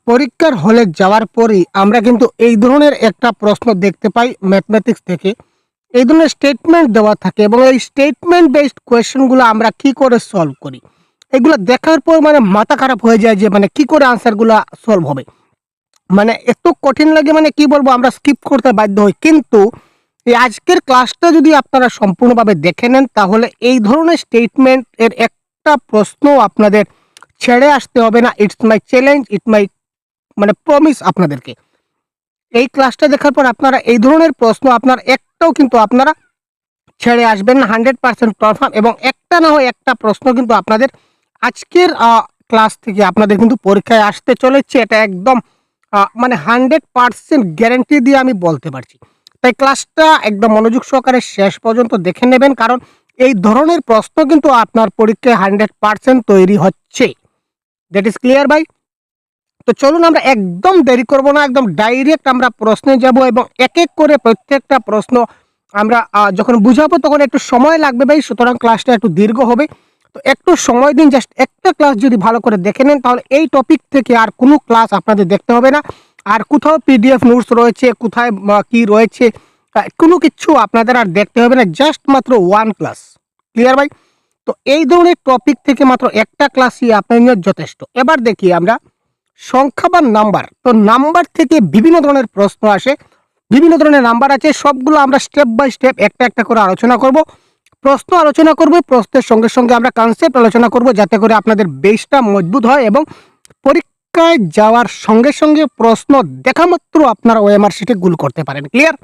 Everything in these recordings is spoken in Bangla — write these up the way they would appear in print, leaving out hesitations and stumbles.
পরীক্ষার হলে যাওয়ার পরেই আমরা কিন্তু এই ধরনের একটা প্রশ্ন দেখতে পাই ম্যাথমেটিক্স থেকে। এই ধরনের স্টেটমেন্ট দেওয়া থাকে এবং এই স্টেটমেন্ট বেসড কোয়েশ্চেনগুলো আমরা কি করে সলভ করি? এগুলো দেখার পর মানে মাথা খারাপ হয়ে যায় যে মানে কি করে আনসারগুলা সলভ হবে? মানে এত কঠিন লাগে মানে কি বলবো আমরা স্কিপ করতে বাধ্য হই। কিন্তু এই আজকের ক্লাসটা যদি আপনারা সম্পূর্ণভাবে দেখে নেন তাহলে এই ধরনের স্টেটমেন্ট এর একটা প্রশ্নও আপনাদের ছেড়ে আসতে হবে না। It's my challenge, it's my মানে প্রমিস আপনাদেরকে। এই ক্লাসটা দেখার পর আপনারা এই ধরনের প্রশ্ন আপনার একটাও কিন্তু আপনারা ছেড়ে আসবেন না 100% কনফার্ম এবং একটা না হয় একটা প্রশ্ন কিন্তু আপনাদের আজকের ক্লাস থেকে আপনাদের কিন্তু পরীক্ষায় আসতে চলেছে। এটা একদম মানে 100% গ্যারান্টি দিয়ে আমি বলতে পারছি। তাই ক্লাসটা একদম মনোযোগ সহকারে শেষ পর্যন্ত দেখে নেবেন কারণ এই ধরনের প্রশ্ন কিন্তু আপনার পরীক্ষায় 100% তৈরি হচ্ছে। দ্যাট ইজ ক্লিয়ার ভাই? তো চলুন আমরা একদম দেরি করব না, একদম ডাইরেক্ট আমরা প্রশ্নে যাব এবং এক এক করে প্রত্যেকটা প্রশ্ন আমরা যখন বুঝাবো তখন একটু সময় লাগবে ভাই, সুতরাং ক্লাসটা একটু দীর্ঘ হবে। তো একটু সময় দিন, জাস্ট একটা ক্লাস যদি ভালো করে দেখে নেন তাহলে এই টপিক থেকে আর কোনো ক্লাস আপনাদের দেখতে হবে না। আর কোথাও পিডিএফ নোটস রয়েছে, কোথায় কি রয়েছে কোনো কিছু আপনাদের আর দেখতে হবে না, জাস্ট মাত্র ওয়ান ক্লাস। ক্লিয়ার ভাই? তো এই ধরনের টপিক থেকে মাত্র একটা ক্লাসই আপনার যথেষ্ট। এবার দেখি আমরা সংখ্যা বা নাম্বার। তো নাম্বার থেকে বিভিন্ন ধরনের প্রশ্ন আসে, বিভিন্ন ধরনের নাম্বার আছে, সবগুলো আমরা স্টেপ বাই স্টেপ একটা একটা করে আলোচনা করব। প্রশ্ন আলোচনা করব, প্রশ্নের সঙ্গে সঙ্গে আমরা কনসেপ্ট আলোচনা করব যাতে করে আপনাদের বেসটা মজবুত হয় এবং পরীক্ষায় যাওয়ার সঙ্গে সঙ্গে প্রশ্ন দেখা মাত্র আপনারা ওএমআর শিটে গুল করতে পারেন। ক্লিয়ার?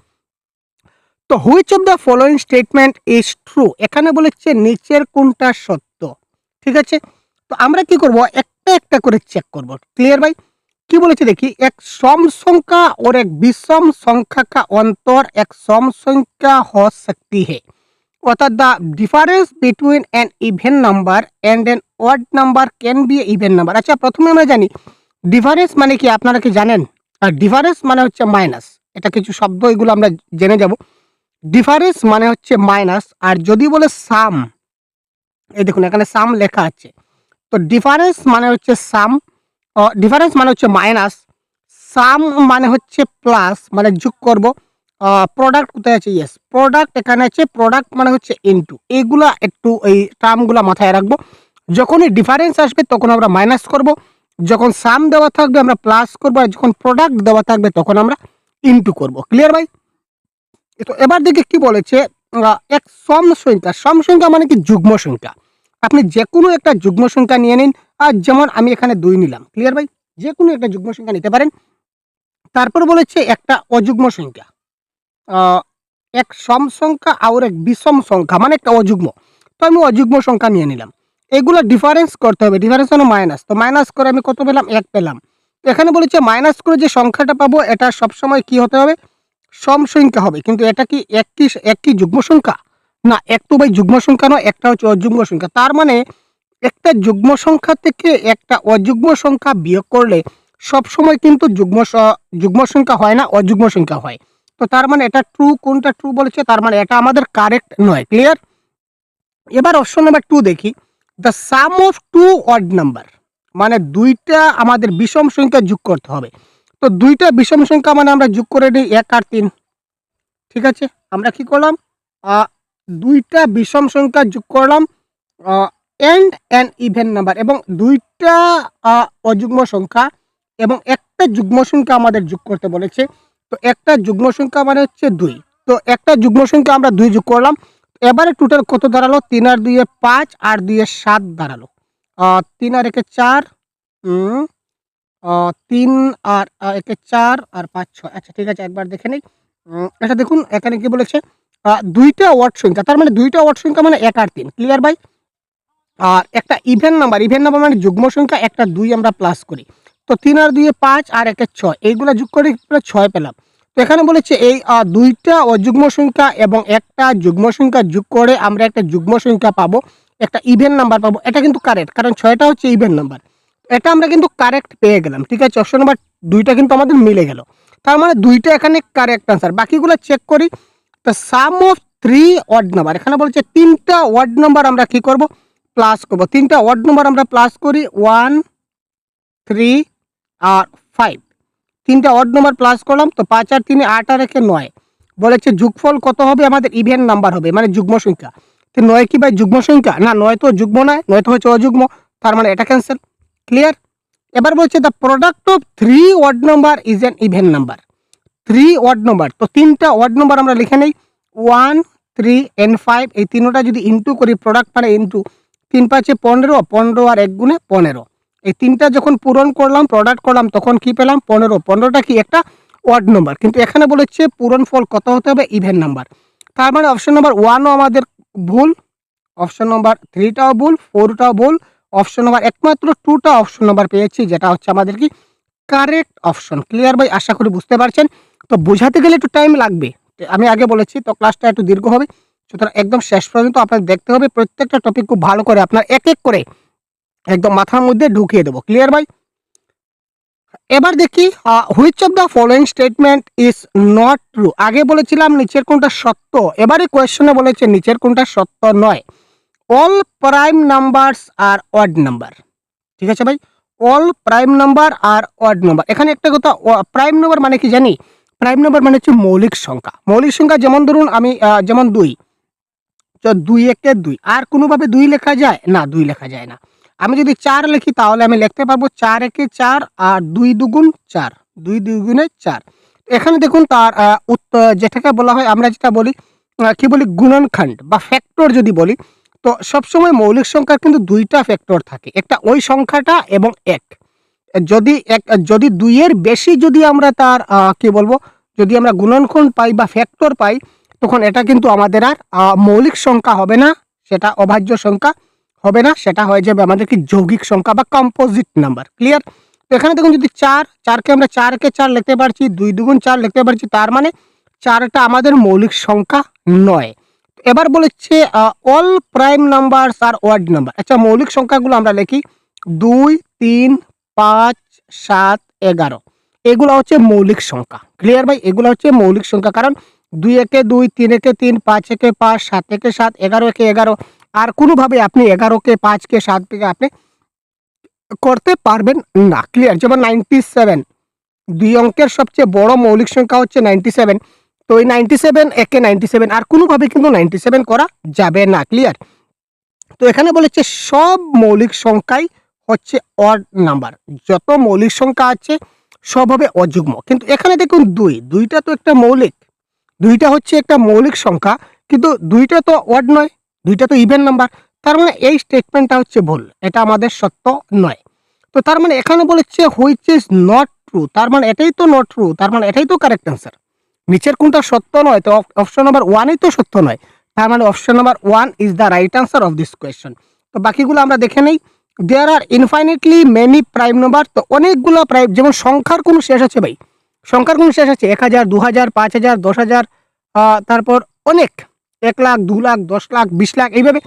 তো which of the following statement is true, এখানে বলেছে নিচের কোনটা সত্য। ঠিক আছে, তো আমরা কি করব একটা একটা করে চেক করব। ক্লিয়ার ভাই? কি বলেছে দেখি, এক सम संख्या और एक विषम संख्या का अंतर एक सम संख्या हो सकती है, অর্থাৎ the difference between an even number and an odd number can be even number. আচ্ছা, প্রথমে আমরা জানি ডিফারেন্স মানে কি, আপনারা কি জানেন? আর ডিফারেন্স মানে হচ্ছে মাইনাস। এটা কিছু শব্দ, এগুলো আমরা জেনে যাব। ডিফারেন্স মানে হচ্ছে মাইনাস, আর যদি বলে সাম, এই দেখুন এখানে সাম লেখা আছে। তো ডিফারেন্স মানে হচ্ছে সাম, ডিফারেন্স মানে হচ্ছে মাইনাস, সাম মানে হচ্ছে প্লাস, মানে যোগ করব। প্রোডাক্ট কোথায় আছে? ইয়েস, প্রোডাক্ট এখানে আছে। প্রোডাক্ট মানে হচ্ছে ইনটু। এইগুলা একটু এই টার্মগুলা মাথায় রাখবো। যখনই ডিফারেন্স আসবে তখন আমরা মাইনাস করব, যখন সাম দেওয়া থাকবে আমরা প্লাস করব, আর যখন প্রোডাক্ট দেওয়া থাকবে তখন আমরা ইনটু করব। ক্লিয়ার ভাই? তো এবার দেখি কি বলেছে, এক সম সংখ্যা। সম সংখ্যা মানে কি যুগ্ম সংখ্যা। আপনি যে কোনো একটা যুগ্ম সংখ্যা নিয়ে নিন, আর যেমন আমি এখানে 2 নিলাম। ক্লিয়ার ভাই? যে কোনো একটা যুগ্ম সংখ্যা নিতে পারেন। তারপর বলেছে একটা অযুগ্ম সংখ্যা। আ এক সম সংখ্যা আর এক বিষম সংখ্যা মানে একটা অযুগ্ম। তো আমি অযুগ্ম সংখ্যা নিয়ে নিলাম। এগুলা ডিফারেন্স করতে হবে। ডিফারেন্স মানে মাইনাস। তো মাইনাস করে আমি কত পেলাম? 1 পেলাম। তো এখানে বলেছে মাইনাস করে যে সংখ্যাটা পাবো এটা সবসময় কি হতে হবে? সম সংখ্যা হবে। কিন্তু এটা কি এক কি যুগ্ম সংখ্যা? না, এক তো ভাই যুগ্ম সংখ্যা নয়, একটা হচ্ছে অযুগ্ম সংখ্যা। তার মানে একটা যুগ্ম সংখ্যা থেকে একটা অযুগ্ম সংখ্যা বিয়োগ করলে সবসময় কিন্তু যুগ্ম সংখ্যা হয় না, অযুগ্ম সংখ্যা হয়। তো তার মানে এটা ট্রু। কোনটা ট্রু বলেছে? তার মানে এটা আমাদের কারেক্ট নয়। ক্লিয়ার? এবার অপশন নাম্বার 2 দেখি। The sum of 2 odd number, মানে 2টা আমাদের বিষম সংখ্যা যোগ করতে হবে। তো 2টা বিষম সংখ্যা মানে আমরা যোগ করে নিই 1 আর 3। ঠিক আছে? আমরা কি করলাম? আ 2টা বিষম সংখ্যা যোগ করলাম অ্যান্ড অ্যান ইভেন নাম্বার, এবং 2টা অযুগ্ম সংখ্যা এবং একটা যুগ্ম সংখ্যা আমাদের যোগ করতে বলেছে। তো একটা যুগ্ম সংখ্যা মানে হচ্ছে 2। তো একটা যুগ্ম সংখ্যা আমরা 2 যোগ করলাম। এবারে টোটাল কত দাঁড়ালো? 3 আর 2 এ 5 আর 2 এ 7 দাঁড়ালো। 3 আর 1 এ 4, উম 3 আর 1 এ 4 আর 5 6। আচ্ছা ঠিক আছে, একবার দেখে নেই। এটা দেখুন এখানে কি বলেছে? 2টা অড সংখ্যা, তার মানে 2টা অড সংখ্যা মানে 1 আর 3। ক্লিয়ার ভাই? আর একটা ইভেন নাম্বার, ইভেন নাম্বার মানে যুগ্ম সংখ্যা, একটা 2 আমরা প্লাস করি। তো 3 আর 2 এ 5 আর 1 এ 6, এইগুলা যোগ করে 6 পেলাম। তো এখানে বলেছে এই 2টা অযুগ্ম সংখ্যা এবং একটা যুগ্ম সংখ্যা যোগ করে আমরা একটা যুগ্ম সংখ্যা পাবো, একটা ইভেন নাম্বার পাবো। এটা কিন্তু কারেক্ট, কারণ 6টা হচ্ছে ইভেন নাম্বার। এটা আমরা কিন্তু কারেক্ট পেয়ে গেলাম। ঠিক আছে? অপশন নাম্বার 2টা কিন্তু আমাদের মিলে গেল। তার মানে 2টা এখানে কারেক্ট আনসার। বাকিগুলো চেক করি। তো সাম অফ 3 অড নাম্বার, এখানে বলছে 3টা অড নাম্বার আমরা কি করব? প্লাস করব। 3টা অড নাম্বার আমরা প্লাস করি 1, 3 আর 5, তিনটা অড নাম্বার প্লাস করলাম, তো 5 আর 3 8 আর 1 9। বলেছে যোগফল কত হবে, আমাদের ইভেন নাম্বার হবে, মানে যুগ্ম সংখ্যা। তো 9 কি ভাই যুগ্ম সংখ্যা? না, 9 তো যুগ্ম নয়, 9 তো হচ্ছে অযুগ্ম, তার মানে এটা ক্যান্সেল। ক্লিয়ার? এবার বলছে the product of 3 odd number is an even number. 3 odd number, তো তিনটা অড নাম্বার আমরা লিখে নেই, 1 3 and 5, এই তিনটা যদি ইনটু করি, প্রোডাক্ট মানে ইনটু, 3 5 15, 15 আর 1 গুণে 15। এই তিনটা যখন পূরণ করলাম, প্রোডাক্ট করলাম, তখন কি পেলাম 15। 15টা কি একটা অড নাম্বার, কিন্তু এখানে বলেছে পূরণফল কত হতে হবে, ইভেন নাম্বার। তার মানে অপশন নাম্বার 1ও আমাদের ভুল, অপশন নাম্বার 3টাও ভুল, 4টাও ভুল, অপশন নাম্বার একমাত্র 2টা অপশন নাম্বার পেয়েছি, যেটা হচ্ছে আমাদের কি কারেক্ট অপশন। ক্লিয়ার ভাই? আশা করি বুঝতে পারছেন। তো বোঝাতে গেলে একটু টাইম লাগবে, আমি আগে বলেছি, তো ক্লাসটা একটু দীর্ঘ হবে, সুতরাং একদম শেষ পর্যন্ত আপনার দেখতে হবে, প্রত্যেকটা টপিক খুব ভালো করে আপনার এক এক করে একদম মাথার মধ্যে ঢুকিয়ে দেবো। ক্লিয়ার ভাই? এবার দেখি which of the following statement is not true. আগে বলেছিলাম নিচের কোনটা সত্য, এবারে কোয়েশ্চনে বলেছে নিচের কোনটা সত্য নয়। অল প্রাইম নাম্বারস আর অড নাম্বার। ঠিক আছে ভাই? অল প্রাইম নাম্বার আর অড নাম্বার। এখানে একটা কথা, প্রাইম নাম্বার মানে কি জানি? প্রাইম নাম্বার মানে হচ্ছে মৌলিক সংখ্যা। মৌলিক সংখ্যা যেমন ধরুন আমি যেমন 2, 2 একে 2, আর কোনোভাবে 2 লেখা যায় না? 2 লেখা যায় না। আমি যদি 4 লিখি তাহলে আমি লিখতে পারবো 4 একে 4 আর 2 দুগুণ 4, 2 দুগুণে 4। এখানে দেখুন তার উত্তর যেটাকে বলা হয়, আমরা যেটা বলি কি বলি, গুণনখণ্ড বা ফ্যাক্টর যদি বলি, তো সবসময় মৌলিক সংখ্যার কিন্তু 2টা ফ্যাক্টর থাকে, একটা ওই সংখ্যাটা এবং 1। যদি 2 এর বেশি যদি আমরা তার কি বলবো, যদি আমরা গুণনখণ্ড পাই বা ফ্যাক্টর পাই, তখন এটা কিন্তু আমাদের আর মৌলিক সংখ্যা হবে না, সেটা অভাজ্য সংখ্যা হবে না, সেটা হয়ে যাবে আমাদের কি যৌগিক সংখ্যা বা কম্পোজিট নাম্বার। ক্লিয়ার? তো এখানে দেখুন যদি 4কে আমরা 4 কে 4 লিখতে পারছি, 2 দুগুণ 4 লিখতে পারছি, তার মানে 4টা আমাদের মৌলিক সংখ্যা নয়। এবার বলেছে অল প্রাইম নাম্বারস আর অড নাম্বার। আচ্ছা, মৌলিক সংখ্যাগুলো আমরা লিখি 2 3 5 7 11, এগুলো হচ্ছে মৌলিক সংখ্যা। ক্লিয়ার ভাই? এগুলো হচ্ছে মৌলিক সংখ্যা, কারণ 2 একে 2, 3 একে 3, 5 একে 5, 7 একে 7, 11 একে 11, আর কোনোভাবে আপনি 11কে 5কে 7 থেকে আপনি করতে পারবেন না। ক্লিয়ার? যেমন 97, 2 অঙ্কের সবচেয়ে বড় মৌলিক সংখ্যা হচ্ছে 97, তো এই 97 একে 97, আর কোনোভাবে কিন্তু 97 করা যাবে না। ক্লিয়ার? তো এখানে বলেছে সব মৌলিক সংখ্যাই হচ্ছে অড নাম্বার, যত মৌলিক সংখ্যা আছে সব হবে অযুগ্ম। কিন্তু এখানে দেখুন 2টা তো একটা মৌলিক, 2টা হচ্ছে একটা মৌলিক সংখ্যা, কিন্তু 2টা তো অড নয়, 2টা তো ইভেন নাম্বার। তার মানে এই স্টেটমেন্টটা হচ্ছে ভুল, এটা আমাদের সত্য নয়। তো তার মানে এখানে বলেছে হুইচ ইজ নট ট্রু, তার মানে এটাই তো নট ট্রু, তার মানে এটাই তো কারেক্ট অ্যান্সার। নিচের কোনটা সত্য নয়, তো অপশন নাম্বার 1ই তো সত্য নয়, তার মানে option number 1 is the right answer of this question. তো বাকিগুলো আমরা দেখে নেই। দেয়ার আর ইনফাইনিটলি মেনি প্রাইম নাম্বার, তো অনেকগুলো প্রাইম, যেমন সংখ্যার কোনো শেষ আছে ভাই? সংখ্যার কোনো শেষ আছে? 1000, 2000, 5000, 10000, তারপর অনেক, 1 লাখ, 2 লাখ, 10 লাখ, 20 লাখ, এইভাবে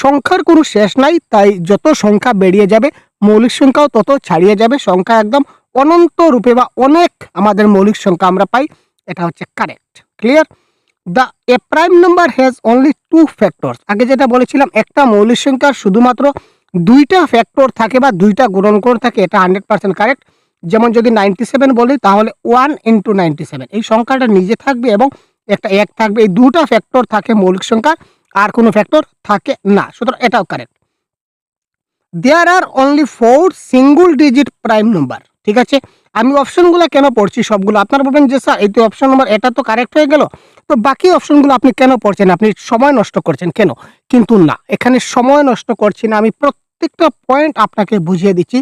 সংখ্যার কোনো শেষ নাই। তাই যত সংখ্যা বেরিয়ে যাবে, মৌলিক সংখ্যাও তত ছাড়িয়ে যাবে। সংখ্যা একদম অনন্ত রূপে বা অনেক আমাদের মৌলিক সংখ্যা আমরা পাই, এটা হচ্ছে correct. Clear? The A prime number has only 2 factors. আগে যেটা বলেছিলাম, একটা মৌলিক সংখ্যার শুধুমাত্র 2টা ফ্যাক্টর থাকে বা 2টা গুণনকোণ থাকে, এটা 100% কারেক্ট। যেমন যদি 97 বলি, তাহলে 1 ইন্টু 97, এই সংখ্যাটা নিজে থাকবে এবং একটা 1 থাকবে, এই 2টা ফ্যাক্টর থাকে মৌলিক সংখ্যার, আর কোনো ফ্যাক্টর থাকে না, সুতরাং এটাও correct. There are only 4 single digit prime number. ঠিক আছে? আমি অপশনগুলো কেন পড়ছি সবগুলো, আপনারা বলবেন যে স্যার এই তো অপশন নাম্বার, এটা তো কারেক্ট হয়ে গেল, তো বাকি অপশনগুলো আপনি কেন পড়ছেন, আপনি সময় নষ্ট করছেন কেন? কিন্তু না, এখানে সময় নষ্ট করছি না, আমি প্রত্যেকটা পয়েন্ট আপনাকে বুঝিয়ে দিচ্ছি।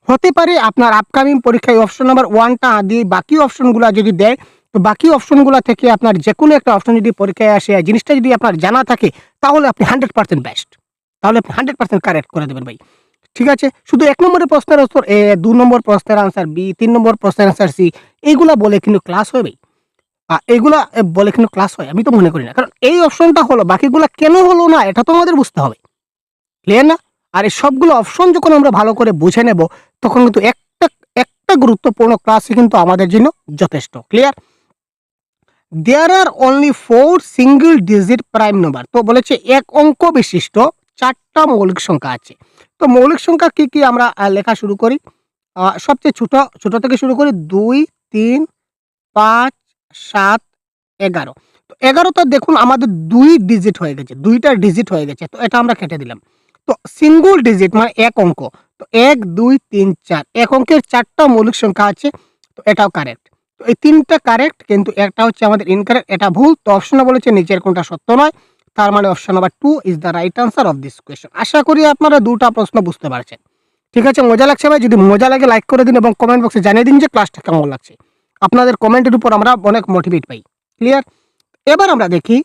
হতে পারে আপনার আপকামিং পরীক্ষায় অপশন নাম্বার 1টা দিয়ে বাকি অপশনগুলো যদি দেয়, তো বাকি অপশনগুলো থেকে আপনার যে কোনো একটা অপশন যদি পরীক্ষায় আসে, জিনিসটা যদি আপনার জানা থাকে, তাহলে আপনি 100% বেস্ট, তাহলে আপনি 100% কারেক্ট করে দেবেন ভাই। ঠিক আছে? শুধু 1 নম্বরের প্রশ্নের উত্তর এ, 2 নম্বর প্রশ্নের আনসার বি, 3 নম্বর প্রশ্নের আনসার সি, এইগুলা বলে কিন্তু ক্লাস হবে? এইগুলা বলে কিন্তু ক্লাস হয়? আমি তো মনে করি না। কারণ এই অপশনটা হলো, বাকিগুলা কেন হলো না এটা তো আমাদের বুঝতে হবে। ক্লিয়ার না? আর এই সবগুলো অপশন যখন আমরা ভালো করে বুঝে নেব, তখন কিন্তু একটা একটা গুরুত্বপূর্ণ ক্লাসই কিন্তু আমাদের জন্য যথেষ্ট। Clear? There are only 4 single digit prime number. তো বলেছে 1 অঙ্ক বিশিষ্ট 4টা মৌলিক সংখ্যা আছে। তো মৌলিক সংখ্যা কি কি আমরা লেখা শুরু করি। সবচেয়ে ছোট ছোট থেকে শুরু করি 2, 3, 5, 7, 11। তো 11 তো দেখুন আমাদের 2 ডিজিট হয়ে গেছে, 2টা ডিজিট হয়ে গেছে। তো এটা আমরা কেটে দিলাম। তো সিঙ্গল ডিজিট মানে এক অঙ্ক। তো 1, 2, 3, 4 এক অঙ্কের 4টা মৌলিক সংখ্যা আছে। তো এটাও কারেক্ট। তো এই 3টা কারেক্ট, কিন্তু একটা হচ্ছে আমাদের ইনকারেক্ট, এটা ভুল। তো অপশনে বলেছে নিচের কোনটা সত্য নয়। তার মানে option number 2 is the right answer of this question. আশা করি আপনারা 2টা প্রশ্ন বুঝতে পারছেন। ঠিক আছে, মজা লাগছে ভাই? যদি মজা লাগে লাইক করে দিন এবং কমেন্ট বক্সে জানিয়ে দিন যে ক্লাসটা কেমন লাগছে। আপনাদের কমেন্টের উপর আমরা অনেক মোটিভেট পাই। ক্লিয়ার? এবার আমরা দেখি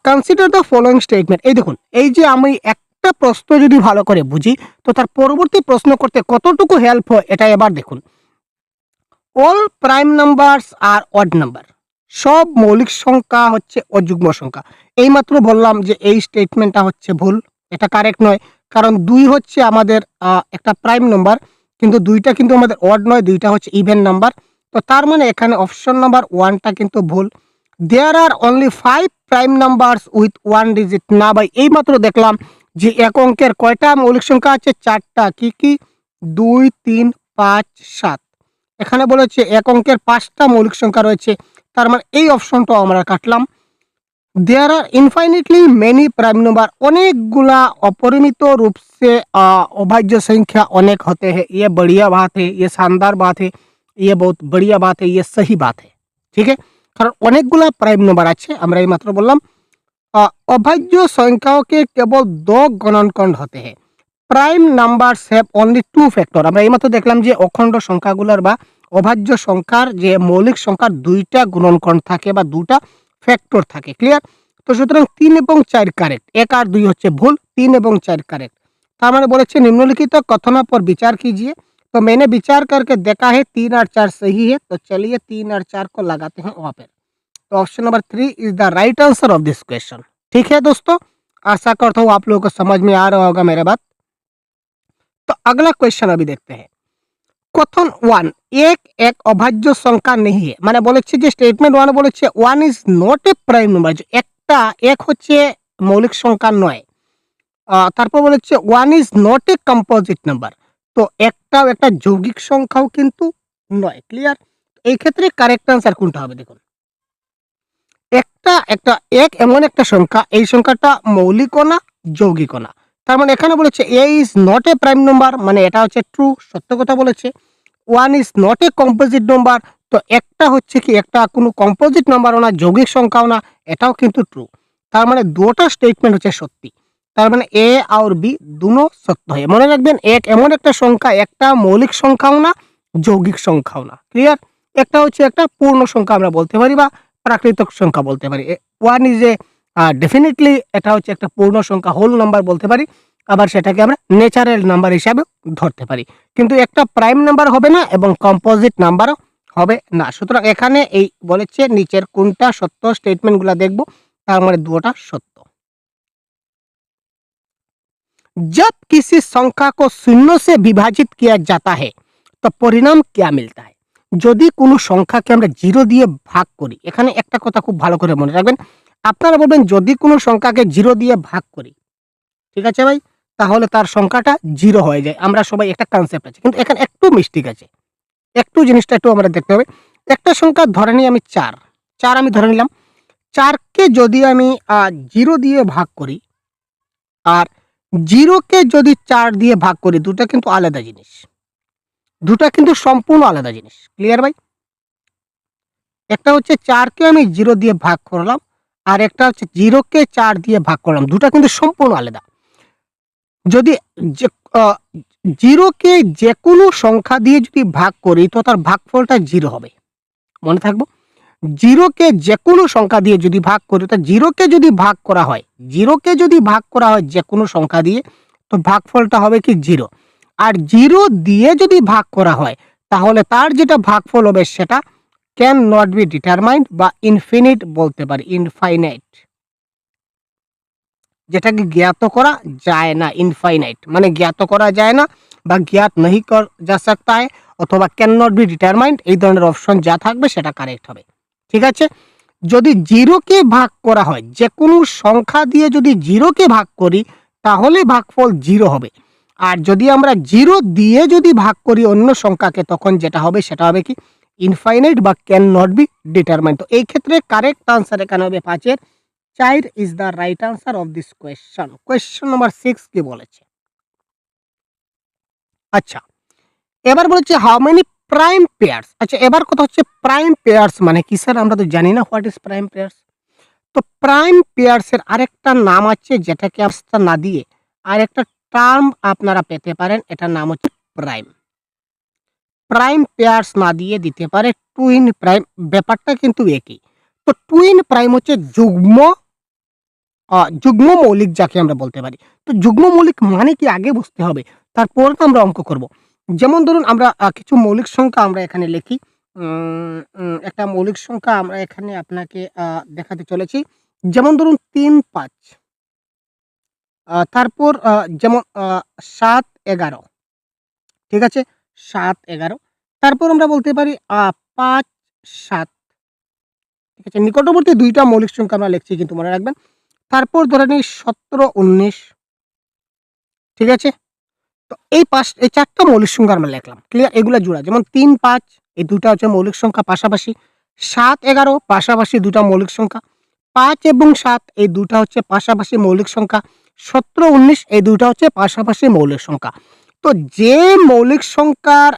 কনসিডার দ্য ফলোইং স্টেটমেন্ট। এই দেখুন, এই যে আমি একটা প্রশ্ন যদি ভালো করে বুঝি তো তার পরবর্তী প্রশ্ন করতে কতটুকু হেল্প হয় এটা এবার দেখুন। অল প্রাইম নাম্বারস আর অড নাম্বার। সব মৌলিক সংখ্যা হচ্ছে অযুগ্ম সংখ্যা। এইমাত্র বললাম যে এই স্টেটমেন্টটা হচ্ছে ভুল, এটা কারেক্ট নয়। কারণ 2 হচ্ছে আমাদের একটা প্রাইম নাম্বার, কিন্তু 2টা কিন্তু আমাদের অড নয়, 2টা হচ্ছে ইভেন নাম্বার। তো তার মানে এখানে অপশন নাম্বার 1টা কিন্তু ভুল। There are only 5 prime numbers with 1 digit. না ভাই, এইমাত্র দেখলাম যে এক অঙ্কের কয়টা মৌলিক সংখ্যা আছে? 4টা। কি কি? 2, 3, 5, 7। এখানে বলেছে এক অঙ্কের 5টা মৌলিক সংখ্যা রয়েছে। তার মানে এই অপশনটাও আমরা কাটলাম। There are infinitely many prime number. অনেকগুলা অপরিমিত रूप से अभाज्य संख्या अनेक होते हैं। ये बढ़िया बात है, ये शानदार बात है, ये बहुत बढ़िया बात है, ये सही बात है। ঠিক আছে, কারণ অনেকগুলা প্রাইম নাম্বার আছে। আমরা এই মাত্র বললাম अभाज्य संख्याओं के केवल 2 गणनखंड होते हैं। Prime numbers have only 2 factor. আমরা এইমাত্র দেখলাম যে অখণ্ড সংখ্যাগুলোর বা অভাজ্য সংখ্যার যে মৌলিক সংখ্যার 2টা গুণনখণ্ড থাকে বা 2টা ফ্যাক্টর থাকে। ক্লিয়ার? তো সুতরাং 3 এবং 4 কারেক্ট, 1 আর 2 হচ্ছে ভুল, 3 এবং 4 কারেক্ট। তার মানে বলেছে निम्नलिखित कथनों पर विचार कीजिए। तो मैंने विचार करके देखा है 3 और 4 सही है। तो चलिए 3 और 4 को लगाते हैं वहाँ पर। तो option number 3 is the right answer of this question. ठीक है दोस्तों, आशा करता हूँ आप लोगों को समझ में आ रहा होगा मेरा बात। तो अगला क्वेश्चन अभी देखते हैं। कथन 1 एक एक अभाज्य संख्या नहीं है। মানে বলেছে যে স্টেটমেন্ট 1 বলেছে 1 is not a prime number, যে একটা এক হচ্ছে মৌলিক সংখ্যা নয়। তারপর বলেছে 1 is not a composite number. তো একটাও একটা যৌগিক সংখ্যাও কিন্তু নয়। ক্লিয়ার? এই ক্ষেত্রে কারেক্ট আনসার কোনটা হবে দেখুন। একটা এক এমন একটা সংখ্যা, এই সংখ্যাটা মৌলিকও না যৌগিকও না। তার মানে এখানে বলেছে A is not a prime number, মানে এটা হচ্ছে ট্রু, সত্য কথা বলেছে। 1 is not a composite number, তো একটা হচ্ছে কি একটা কোনো কম্পোজিট নাম্বারও না, যৌগিক সংখ্যাও না, এটাও কিন্তু ট্রু। তার মানে দুটো স্টেটমেন্ট হচ্ছে সত্যি। তার মানে এ আর বি দুনো সত্য হয়। মনে রাখবেন এক এমন একটা সংখ্যা, একটা মৌলিক সংখ্যাও না, যৌগিক সংখ্যাও না। ক্লিয়ার? একটা হচ্ছে একটা পূর্ণ সংখ্যা আমরা বলতে পারি বা প্রাকৃতিক সংখ্যা বলতে পারি। 1 ইজ এ ডেফিনিটলি এটা হচ্ছে একটা পূর্ণ সংখ্যা, হোল নাম্বার বলতে পারি। আবার সেটাকে আমরা ন্যাচারাল নাম্বার হিসাবে ধরতে পারি। কিন্তু একটা প্রাইম নাম্বার হবে না এবং কম্পোজিট নাম্বারও হবে না। সুতরাং এখানে এই বলেছে নিচের কোনটা সত্য, স্টেটমেন্টগুলো দেখব। তার মানে দুটোটা সত্য। जब किसी संख्या को शून्य से विभाजित किया जाता है तो परिणाम क्या मिलता है। যদি কোনো সংখ্যাকে আমরা 0 দিয়ে ভাগ করি, এখানে একটা কথা খুব ভালো করে মনে রাখবেন। আপনারা বলবেন যদি কোনো সংখ্যাকে 0 দিয়ে ভাগ করি, ঠিক আছে ভাই, তাহলে তার সংখ্যাটা 0 হয়ে যায়। আমরা সবাই একটা কনসেপ্ট আছে, কিন্তু এখানে একটু মিস্টেক আছে। একটু জিনিসটা একটু আমরা দেখতে হবে। একটা সংখ্যা ধরে নিই আমি 4, 4 আমি ধরে নিলাম। 4 কে যদি আমি 0 দিয়ে ভাগ করি আর 0 কে যদি 4 দিয়ে ভাগ করি, দুটা কিন্তু আলাদা জিনিস। দুটা কিন্তু সম্পূর্ণ আলাদা জিনিস। ক্লিয়ার ভাই? একটা হচ্ছে 4 কে আমি 0 দিয়ে ভাগ করলাম, আর একটা হচ্ছে 0 কে 4 দিয়ে ভাগ করলাম। দুটা কিন্তু সম্পূর্ণ আলাদা। যদি যে 0 কে যেকোনো সংখ্যা দিয়ে যদি ভাগ করি তো তার ভাগফলটা 0 হবে। মনে থাকবো, 0 কে যেকোনো সংখ্যা দিয়ে যদি ভাগ করি, তো 0 কে যদি ভাগ করা হয়, 0 কে যদি ভাগ করা হয় যেকোনো সংখ্যা দিয়ে, তো ভাগফলটা হবে কি 0। আর 0 দিয়ে যদি ভাগ করা হয় তাহলে তার যেটা ভাগফল হবে সেটা ক্যান নট বি ডিটারমাইন্ড বা ইনফিনিট বলতে পারি, ইনফাইনাইট, যেটাকে জ্ঞাত করা যায় না। ইনফাইনাইট মানে জ্ঞাত করা যায় না বা জ্ঞাত नहीं कर जा सकता है অথবা ক্যান নট বি ডিটারমাইন্ড, এই ধরনের অপশন যা থাকবে সেটা কারেক্ট হবে। ঠিক আছে? যদি 0 কে ভাগ করা হয়, যে কোনো সংখ্যা দিয়ে যদি 0 কে ভাগ করি তাহলে ভাগফল 0 হবে। আর যদি আমরা 0 দিয়ে যদি ভাগ করি অন্য সংখ্যাকে, তখন যেটা হবে সেটা হবে কি ইনফাইনাইট বা ক্যান নট বি ডিটারমাইন্ড। তো এই ক্ষেত্রে কারেক্ট আনসার এখানে হবে 5 এর 4 is the right answer of this question. Question number 6 কি বলেছে? আচ্ছা, এবার বলেছে হাউ মেনি প্রাইম পেয়ার্স। আচ্ছা, এবার কথা হচ্ছে প্রাইম পেয়ার্স মানে কি স্যার? আমরা তো জানি না হোয়াট ইজ প্রাইম পেয়ার্স। তো প্রাইম পেয়ার্স এর আরেকটা নাম আছে, যেটাকে আমরা না দিয়ে আরেকটা টার্ম আপনারা পেতে পারেন, এটার নাম হচ্ছে প্রাইম। প্রাইম পেয়ার্স না দিয়ে দিতে পারে টুইন প্রাইম, ব্যাপারটা কিন্তু একই। তো টুইন প্রাইম হচ্ছে যুগ্ম মৌলিক, যাকে আমরা বলতে পারি। তো যুগ্ম মৌলিক মানে কি আগে বুঝতে হবে, তারপর তো আমরা অঙ্ক করব। যেমন ধরুন আমরা কিছু মৌলিক সংখ্যা আমরা এখানে লিখি। একটা মৌলিক সংখ্যা আমরা এখানে আপনাকে দেখাতে চলেছি। যেমন ধরুন ৩, ৫, তারপর যেমন ৭, ১১, ঠিক আছে? ৭, ১১, তারপর আমরা বলতে পারি ৫, ৭, ঠিক আছে? নিকটবর্তী ২ টা মৌলিক সংখ্যা আমরা লিখছি, কিন্তু মনে রাখবেন। তারপর ধরে নিই ১৭, ১৯, ঠিক আছে? তো এই ৪ টা মৌলিক সংখ্যা আমরা লিখলাম। ক্লিয়ার? এগুলা জোড়া। যেমন ৩, ৫ এই ২ টা হচ্ছে মৌলিক সংখ্যা পাশাপাশি। ৭, ১১ পাশাপাশি ২ টা মৌলিক সংখ্যা। ৫ এবং ৭ এই ২ টা হচ্ছে পাশাপাশি মৌলিক সংখ্যা। ১৭, ১৯ এই ২ টা হচ্ছে পাশাপাশি মৌলিক সংখ্যা। তো যে মৌলিক সংখ্যার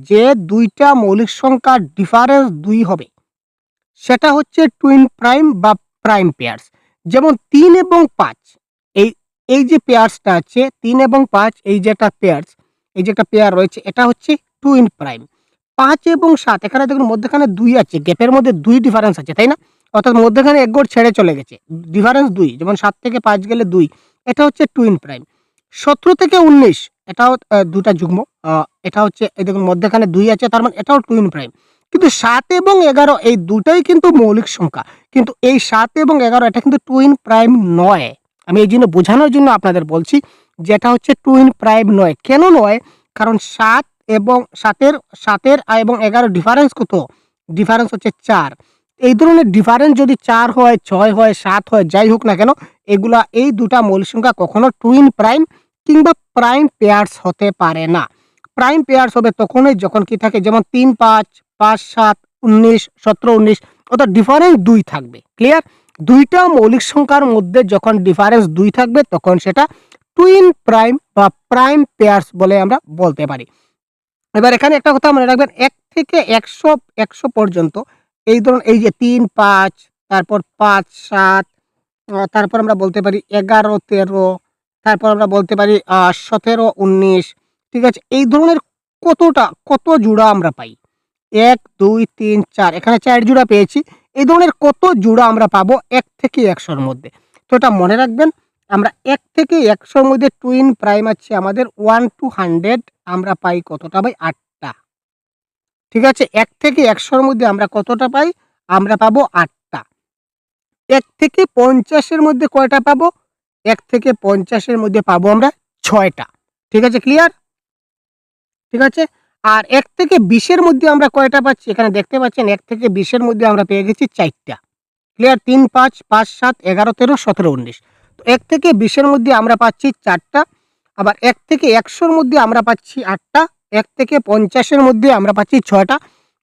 যে ২ টা মৌলিক সংখ্যার ডিফারেন্স ২ হবে, সেটা হচ্ছে টুইন প্রাইম বা প্রাইম পেয়ার্স। যেমন ৩ এবং ৫ এই যে পেয়ার্সটা আছে, ৩ এবং ৫ এই যে একটা পেয়ার্স, এই যে একটা পেয়ার রয়েছে, এটা হচ্ছে টুইন প্রাইম। ৫ এবং ৭ এখানে দেখুন মধ্যখানে ২ আছে, গ্যাপের মধ্যে ২ ডিফারেন্স আছে, তাই না? অর্থাৎ মধ্যখানে ১ ঘর ছেড়ে চলে গেছে, ডিফারেন্স ২। যেমন ৭ থেকে ৫ গেলে ২, এটা হচ্ছে টুইন প্রাইম। ১৭ থেকে ১৯ এটাও ২ টা যুগ্ম, এটা হচ্ছে এই দেখুন মধ্যখানে ২ আছে, তার মানে এটাও টুইন প্রাইম। কিন্তু ৭ এবং ১১ এই দুটাই কিন্তু মৌলিক সংখ্যা, কিন্তু এই ৭ এবং ১১ এটা কিন্তু টুইন প্রাইম নয়। আমি এই জন্য বোঝানোর জন্য আপনাদের বলছি যে এটা হচ্ছে টুইন প্রাইম নয়। কেন নয়? কারণ ৭ এবং ৭ এবং ১১ ডিফারেন্স কত? ডিফারেন্স হচ্ছে ৪। এই ধরনের ডিফারেন্স যদি ৪ হয়, ৬ হয়, ৭ হয়, যাই হোক না কেন, এগুলা এই ২ টা মৌলিক সংখ্যা কখনো টুইন প্রাইম কিংবা প্রাইম পেয়ার্স হতে পারে না। প্রাইম পেয়ার্স হবে তখনই যখন কি থাকে, যেমন ৩, ৫, ৫, ৭, ১৯, ১৭, ১৯, অর্থাৎ ডিফারেন্স ২ থাকবে। ক্লিয়ার? ২ টা মৌলিক সংখ্যার মধ্যে যখন ডিফারেন্স ২ থাকবে, তখন সেটা টুইন প্রাইম বা প্রাইম পেয়ার্স বলে আমরা বলতে পারি। এবার এখানে একটা কথা মনে রাখবেন, ১ থেকে ১০০ পর্যন্ত এই ধরুন এই যে ৩, ৫, তারপর ৫, ৭, তারপর আমরা বলতে পারি ১১, ১৩, তারপর আমরা বলতে পারি ১৭, ১৯, ঠিক আছে? এই ধরনের কত জোড়া আমরা পাই? ১, ২, ৩, ৪, এখানে ৪ জোড়া পেয়েছি। এই ধরনের কত জোড়া আমরা পাবো ১ থেকে ১০০ মধ্যে? তো এটা মনে রাখবেন, আমরা ১ থেকে ১০০ মধ্যে টুইন প্রাইম আছে আমাদের 1 to 100, আমরা পাই কতটা ভাই? ৮ টা। ঠিক আছে? ১ থেকে ১০০ মধ্যে আমরা কতটা পাই? আমরা পাবো ৮ টা। ১ থেকে ৫০ এর মধ্যে কয়টা পাবো? ১ থেকে ৫০ এর মধ্যে পাবো আমরা ৬ টা। ঠিক আছে? ক্লিয়ার? ঠিক আছে? আর ১ থেকে ২০ এর মধ্যে আমরা কয়টা পাচ্ছি? এখানে দেখতে পাচ্ছেন ১ থেকে ২০ এর মধ্যে আমরা পেয়ে গেছি ৪ টা। ক্লিয়ার? ৩, ৫, ৫, ৭, ১১, ১৩, ১৭, ১৯। তো ১ থেকে ২০ এর মধ্যে আমরা পাচ্ছি ৪ টা। আবার ১ থেকে ১০০ এর মধ্যে আমরা পাচ্ছি ৮ টা। ১ থেকে ৫০ এর মধ্যে আমরা পাচ্ছি ৬ টা।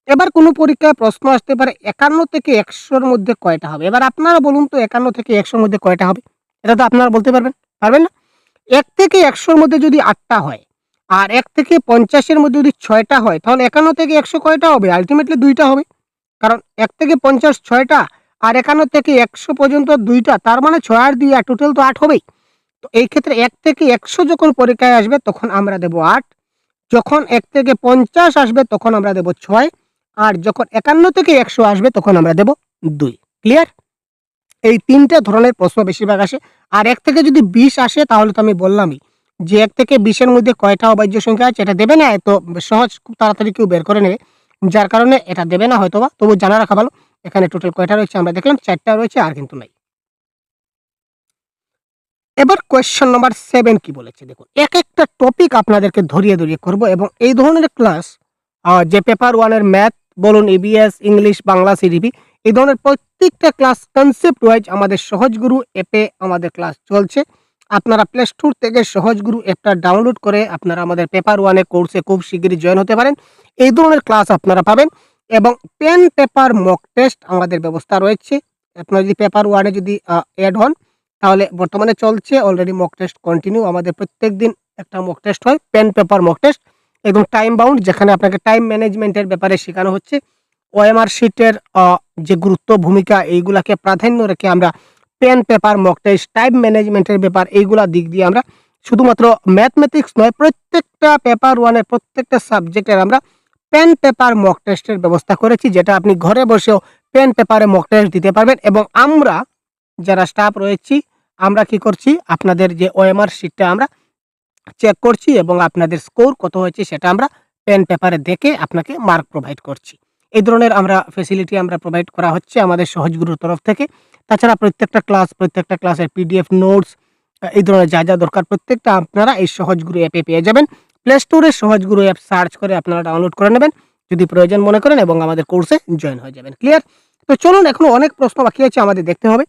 এবার কোনো পরীক্ষায় প্রশ্ন আসতে পারে ৫১ থেকে ১০০ এর মধ্যে কয়টা হবে? এবার আপনারা বলুন তো ৫১ থেকে ১০০ এর মধ্যে কয়টা হবে? এটা তো আপনারা বলতে পারবেন? পারবেন না? ১ থেকে ১০০ এর মধ্যে যদি ৮ টা হয়, আর ১ থেকে ৫০ এর মধ্যে যদি ৬ টা হয়, তাহলে ৫১ থেকে ১০০ কয়টা হবে? আল্টিমেটলি ২ টা হবে। কারণ ১ থেকে ৫০ ৬ টা, আর ৫১ থেকে ১০০ পর্যন্ত ২ টা, তার মানে ৬ আর ২ টোটাল তো ৮ হবেই। তো এই ক্ষেত্রে ১ থেকে ১০০ যখন পরীক্ষায় আসবে, তখন আমরা দেব ৮। যখন ১ থেকে ৫০ আসবে, তখন আমরা দেব ৬। আর যখন ৫১ থেকে ১০০ আসবে, তখন আমরা দেব ২। ক্লিয়ার? এই ৩ টা ধরনের প্রশ্ন বেশিরভাগ আসে। আর ১ থেকে যদি ২০ আসে, তাহলে তো আমি বললামই যে ১ থেকে ২০ এর মধ্যে কয়টা অবাজ্য সংখ্যা আছে, এটা দেবে না, এত সহজ, খুব তাড়াতাড়ি কেউ বের করে নেবে। যার কারণে এটা দেবে না হয়তোবা, তবু জানা রাখা ভালো। এখানে টোটাল কয়টা রয়েছে আমরা দেখলাম, ৪ টা রয়েছে, আর কিন্তু নাই। এবার কোয়েশ্চন নাম্বার 7 কি বলেছে দেখুন। একটা টপিক আপনাদেরকে ধরিয়ে করব, এবং এই ধরনের ক্লাস যে পেপার 1 এর ম্যাথ বলুন, ইবিএস, ইংলিশ, বাংলা, সিডিপি, এই ধরনের প্রত্যেকটা ক্লাস কনসেপ্ট ওয়াইজ আমাদের সহজ গুরু অ্যাপে আমাদের ক্লাস চলছে। আপনারা প্লে স্টোর থেকে সহজগুরু অ্যাপটা ডাউনলোড করে আপনারা আমাদের পেপার ওয়ানে কোর্সে খুব শিগগিরই জয়েন হতে পারেন। এই ধরনের ক্লাস আপনারা পাবেন এবং পেন পেপার মক টেস্ট আমাদের ব্যবস্থা রয়েছে। আপনারা যদি পেপার ওয়ানে যদি অ্যাড হন তাহলে বর্তমানে চলছে অলরেডি মক টেস্ট কন্টিনিউ। আমাদের প্রত্যেকদিন একটা মক টেস্ট হয়, পেন পেপার মক টেস্ট, একদম টাইম বাউন্ড, যেখানে আপনাকে টাইম ম্যানেজমেন্টের ব্যাপারে শেখানো হচ্ছে। ওএমআর শিটের যে গুরুত্ব ভূমিকা এইগুলাকে প্রাধান্য রেখে আমরা pen paper mock test, time ম্যানেজমেন্টের ব্যাপার এইগুলা দিক দিয়ে আমরা শুধুমাত্র ম্যাথমেটিক্স নয়, প্রত্যেকটা পেপার ওয়ানের প্রত্যেকটা সাবজেক্টের আমরা পেন পেপার মক টেস্টের ব্যবস্থা করেছি, যেটা আপনি ঘরে বসেও পেন পেপারে মক টেস্ট দিতে পারবেন। এবং আমরা যারা স্টাফ রয়েছি আমরা কি করছি, আপনাদের যে ওএমআর শিটটা আমরা চেক করছি এবং আপনাদের স্কোর কত হয়েছে সেটা আমরা পেন পেপারে দেখে আপনাকে মার্ক প্রোভাইড করছি। এই ধরনের আমরা ফেসিলিটি আমরা প্রোভাইড করা হচ্ছে আমাদের সহজগুরুর তরফ থেকে। তাছাড়া প্রত্যেকটা ক্লাসের পিডিএফ নোটস, এই ধরনের যা দরকার প্রত্যেকটা আপনারা এই সহজগুরু অ্যাপে পেয়ে যাবেন। প্লে স্টোরে সহজগুরু অ্যাপ সার্চ করে আপনারা ডাউনলোড করে নেবেন যদি প্রয়োজন মনে করেন এবং আমাদের কোর্সে জয়েন হয়ে যাবেন। ক্লিয়ার? তো চলুন, এখনো অনেক প্রশ্ন বাকি আছে আমাদের দেখতে হবে।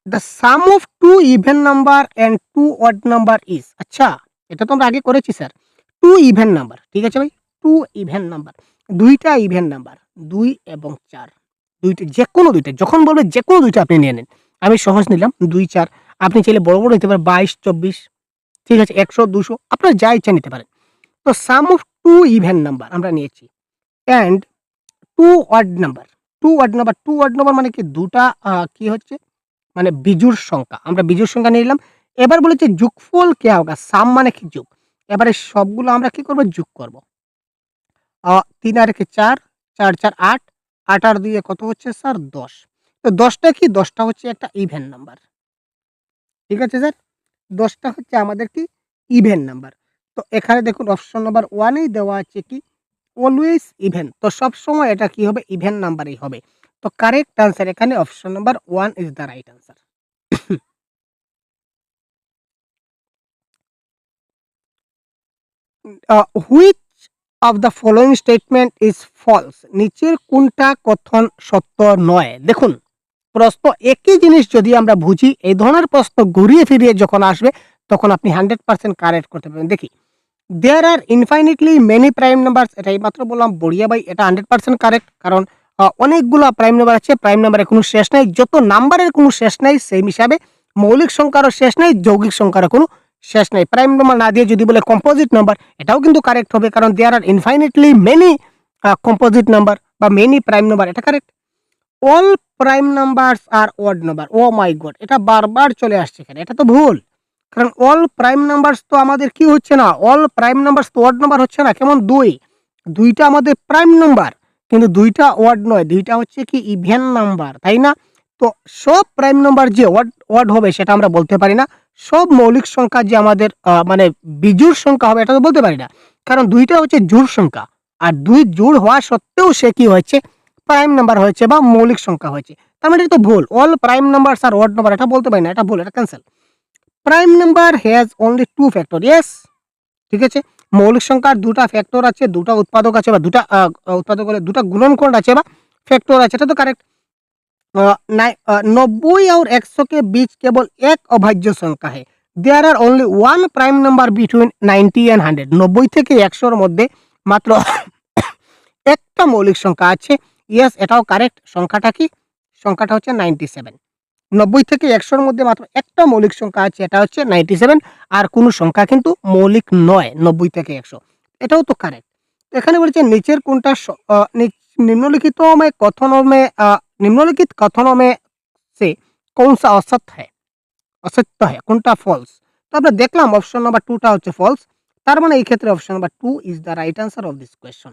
The sum of two even number and two odd number is, আচ্ছা এটা তো আমরা আগে করেছি স্যার। টু ইভেন নাম্বার, ঠিক আছে ভাই, টু ইভেন নাম্বার, দুইটা ইভেন নাম্বার, 2 এবং 4, দুইটা যে কোনো দুইটা, যখন বলবে যে কোনো দুইটা আপনি নিয়ে নেন। আমি সহজ নিলাম 2 4, আপনি চাইলে বড় নিতে পারেন 22 24, ঠিক আছে, 100 200 আপনার যা ইচ্ছা নিতে পারেন। তো sum of two even number আমরা নিয়েছি and two odd number, two odd number মানে কি দুটা কি হচ্ছে মানে বিজোড় সংখ্যা, আমরা বিজোড় সংখ্যা নিয়ে নিলাম। এবার বলেছে যোগফল কে হোগা, সাম মানে কি যোগ, এবারে সবগুলো আমরা কি করব যোগ করব। 3 আর 1 4, 4 4 8, 8 আর 2 কত হচ্ছে স্যার 10। তো 10টা কি, 10টা হচ্ছে একটা ইভেন নাম্বার, ঠিক আছে স্যার, 10টা হচ্ছে আমাদের কি ইভেন নাম্বার। তো এখানে দেখুন অপশন নাম্বার 1 এই দেওয়া আছে কি অলওয়েজ ইভেন, তো সব সময় এটা কি হবে ইভেন নাম্বারই হবে। তো কারেক্ট আনসার এখানে option number 1 is the right answer. Which of the following statement is false, নিচের কোনটা কথন সত্য নয়। দেখুন প্রশ্ন একই জিনিস যদি আমরা বুঝি, এই ধরনের প্রশ্ন ঘুরিয়ে ফিরিয়ে যখন আসবে তখন আপনি 100% কারেক্ট করতে পারবেন। দেখি দেয়ার আর ইনফাইনিটলি মেনি প্রাইম নাম্বারস, এটা এইমাত্র বললাম বড়িয়া ভাই, এটা 100% কারেক্ট, কারণ অনেকগুলো প্রাইম নাম্বার আছে, প্রাইম নাম্বারের কোনো শেষ নাই, যত নাম্বারের কোনো শেষ নাই সেই হিসাবে মৌলিক সংখ্যারও শেষ নাই, যৌগিক সংখ্যারও কোনো শেষ নাই। প্রাইম নাম্বার না দিয়ে যদি বলে কম্পোজিট নাম্বার, এটাও কিন্তু কারেক্ট হবে, কারণ দেয়ার আর ইনফাইনিটলি মেনি কম্পোজিট নাম্বার বা মেনি প্রাইম নাম্বার, এটা কারেক্ট। অল প্রাইম নাম্বারস আর অড নাম্বার, ও মাই গড, এটা বারবার চলে আসছে এখানে, এটা তো ভুল, কারণ অল প্রাইম নাম্বারস তো আমাদের কি হচ্ছে না, অল প্রাইম নাম্বারস তো অড নাম্বার হচ্ছে না, কেমন দুইটা আমাদের প্রাইম নাম্বার কিন্তু দুইটা অড নয়, দুইটা হচ্ছে কি ইভেন নাম্বার, তাই না? তো সব প্রাইম নাম্বার যে অড হবে সেটা আমরা বলতে পারি না, সব মৌলিক সংখ্যা যে আমাদের মানে বিজোড় সংখ্যা হবে এটা তো বলতে পারি না, কারণ দুইটা হচ্ছে জোড় সংখ্যা, আর দুই জোড় হওয়া সত্ত্বেও সে কি হয়েছে প্রাইম নাম্বার হয়েছে বা মৌলিক সংখ্যা হয়েছে, তার মানে এটা তো ভুল। অল প্রাইম নাম্বারস আর অড নাম্বার এটা বলতে পারি না, এটা ভুল, এটা cancel. Prime number has only 2 factor, yes, ঠিক আছে, মৌলিক সংখ্যার দুটা ফ্যাক্টর আছে, দুটা উৎপাদক আছে বা দুটা উৎপাদক বলে দুটা গুণনখণ্ড আছে বা ফ্যাক্টর আছে, এটা তো কারেক্ট। 90 और 100 के बीच केवल एक अभाज्य संख्या है, there are only one prime number between 90 and 100, 90 থেকে 100 এর মধ্যে মাত্র একটা মৌলিক সংখ্যা আছে, ইয়েস এটাও কারেক্ট। সংখ্যাটা কি, সংখ্যাটা হচ্ছে 97, 90 থেকে 100 এর মধ্যে মাত্র একটা মৌলিক সংখ্যা আছে, এটা হচ্ছে 97, আর কোনো সংখ্যা কিন্তু মৌলিক নয় 90 থেকে 100, এটাও তো কারেক্ট। এখানে বলছে নিচের কোনটা निम्नलिखित में कथनों में निम्नलिखित कथनों में से कौन सा असत्य है কোনটা ফলস। তো আমরা দেখলাম অপশন নাম্বার 2টা হচ্ছে ফলস, তার মানে এই ক্ষেত্রে option number 2 is the right answer of this question,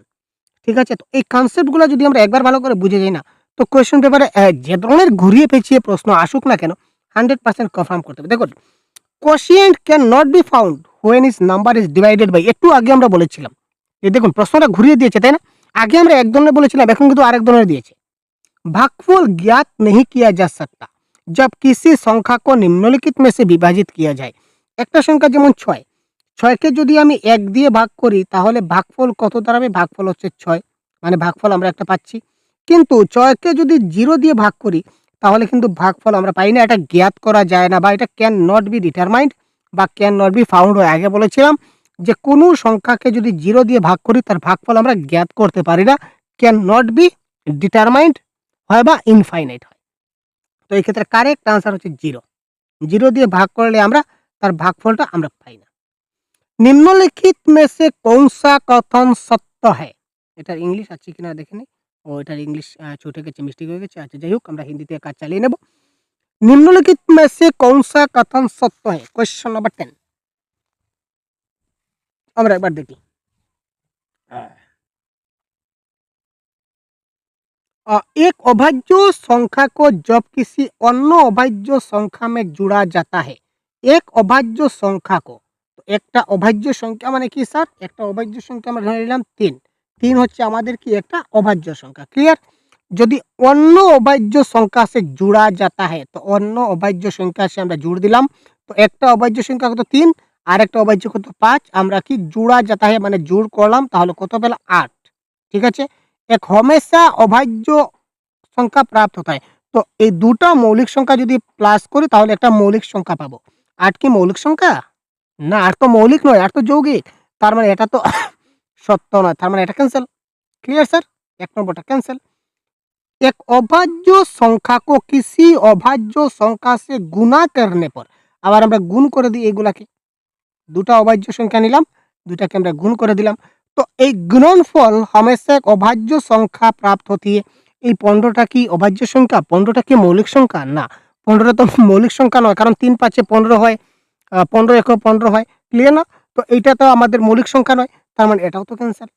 ঠিক আছে। তো এই কনসেপ্টগুলো যদি আমরা একবার ভালো করে বুঝে যাই না, তো কোয়েশ্চন পেপারে যে ধরনের ঘুরিয়ে পেঁচিয়ে প্রশ্ন আসুক না কেন 100% কনফার্ম করতে হবে। দেখুন quotient can not be found when is number is divided by, একটু আগে আমরা বলেছিলাম যে দেখুন প্রশ্নটা ঘুরিয়ে দিয়েছে তাই না, আগে আমরা এক ধরনের বলেছিলাম এখন কিন্তু আরেক ধরনের দিয়েছে। भागफल ज्ञात नहीं किया जा सकता जब किसी संख्या को निम्नलिखित में से विभाजित किया जाए, একটা সংখ্যা যেমন 6, 6কে যদি আমি 1 দিয়ে ভাগ করি তাহলে ভাগফল কত দাঁড়াবে, ভাগফল হচ্ছে 6, মানে ভাগফল আমরা একটা পাচ্ছি। কিন্তু 6কে যদি 0 দিয়ে ভাগ করি তাহলে কিন্তু ভাগফল আমরা পাই না, এটা জ্ঞাত করা যায় না বা এটা ক্যান নট বি ডিটারমাইন্ড বা ক্যান নট বি ফাউন্ড হয়। আগে বলেছিলাম যে কোনো সংখ্যাকে যদি 0 দিয়ে ভাগ করি তার ভাগফল আমরা জ্ঞাত করতে পারি না, ক্যান নট বি ডিটারমাইন্ড হয় বা ইনফাইনাইট হয়। তো এই ক্ষেত্রে কারেক্ট আনসার হচ্ছে 0। 0 দিয়ে ভাগ করলে আমরা তার ভাগফলটা আমরা পাই না। নিম্নলিখিত में से कौन सा कथन सत्य है? এটার ইংলিশ আছে কিনা দেখে নিই। ও এটার ইংলিশ ছুটে গেছে, মিস্টেক হয়ে গেছে। আচ্ছা যাই হোক, আমরা হিন্দিতে কাজ চালিয়ে নেব। निम्नलिखित में से कौन सा कथन सत्य है? क्वेश्चन नंबर 10 আমরা একবার দেখি। एक अभाज्य संख्या को जब किसी अन्य अभाज्य संख्या में जोड़ा जाता है, एक अभाज्य संख्या को, तो একটা অভাজ্য সংখ্যা মানে কি স্যার? একটা অভাজ্য সংখ্যা আমরা ধরে নিলাম 3। 3 হচ্ছে আমাদের কি একটা অভাজ্য সংখ্যা। ক্লিয়ার? যদি অন্য অভাজ্য সংখ্যা से जोड़ा जाता है, তো অন্য অভাজ্য সংখ্যা से আমরা জোড় দিলাম। তো একটা অভাজ্য সংখ্যা কত 3, আর একটা অভাজ্য কত 5। আমরা কি जोड़ा जाता है মানে জোড় করলাম, তাহলে কত পেলাম 8। ঠিক আছে? এক हमेशा অভাজ্য সংখ্যা প্রাপ্ত होता है। তো এই দুটো মৌলিক সংখ্যা যদি প্লাস করি তাহলে একটা মৌলিক সংখ্যা পাবো। 8 কি মৌলিক সংখ্যা? না, 8 তো মৌলিক নয়, 8 তো যৌগিক। তার মানে এটা তো সত্য নয়। তার মানে এটা ক্যান্সেল। Clear sir? 1 নম্বরটা ক্যান্সেল। एक अभाज्य संख्या को किसी अभाज्य संख्या से गुणा करने पर, আবার আমরা গুণ করে দিই এগুলাকে। দুটো অভাজ্য সংখ্যা নিলাম, দুটাকে আমরা গুণ করে দিলাম। তো এই গুণনফল हमेशा एक अभाज्य संख्या प्राप्त होती है। এই 15টা কি অভাজ্য সংখ্যা? 15টা কি মৌলিক সংখ্যা? না, 15টা তো মৌলিক সংখ্যা নয়, কারণ 3 5 15 হয়, 15 1 15 হয়। ক্লিয়ার না? তো এইটা তো আমাদের মৌলিক সংখ্যা নয়, তার মানে এটাও তো ক্যান্সেল।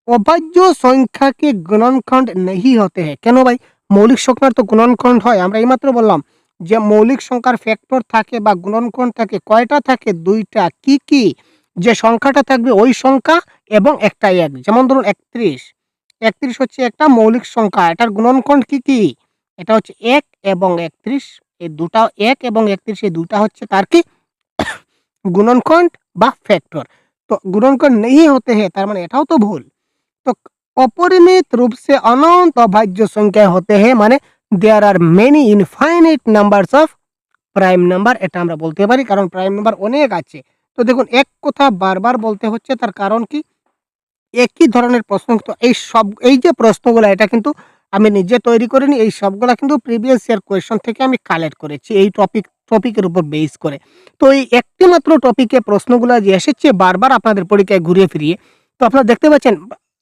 অভাজ্য সংখ্যাকে গুণনখণ্ড नहीं होते हैं। কেন ভাই? মৌলিক সংখ্যার তো গুণনখণ্ড হয়। আমরা এইমাত্র বললাম যে মৌলিক সংখ্যার ফ্যাক্টর থাকে বা গুণনখণ্ড থাকে। কয়টা থাকে? 2টা। কি, কি? যে সংখ্যাটা থাকবে ওই সংখ্যা এবং একটা 1। যেমন ধরুন 31। 31 হচ্ছে একটা মৌলিক সংখ্যা। এটার গুণনখণ্ড কি, কি? এটা হচ্ছে 1 এবং 31। এই দুটা 1 এবং 31 এই দুটা হচ্ছে তার কি? গুণনখণ্ড বা ফ্যাক্টর। তো গুণনখণ্ড नहीं होते हैं, তার মানে এটাও তো ভুল। तो अपरिमित रूप से अनंत अभाज्य संख्या होते हैं, माने there are many infinite numbers of prime number. এটা আমরা বলতে পারি, কারণ প্রাইম নাম্বার অনেক আছে। তো দেখুন এক কথা বারবার বলতে হচ্ছে, তার কারণ কি? একই ধরনের প্রশ্ন, তো এই যে প্রশ্নগুলো এটা কিন্তু আমি নিজে তৈরি করিনি, এই সবগুলা কিন্তু প্রিভিয়াস ইয়ার কোয়েশ্চন থেকে আমি কালেক্ট করেছি এই টপিকের উপর বেস করে। তো এই একটি মাত্র টপিকে প্রশ্নগুলা যে এসেছে বারবার আপনাদের পরীক্ষায় ঘুরিয়ে ফিরিয়ে, তো আপনারা দেখতে পাচ্ছেন,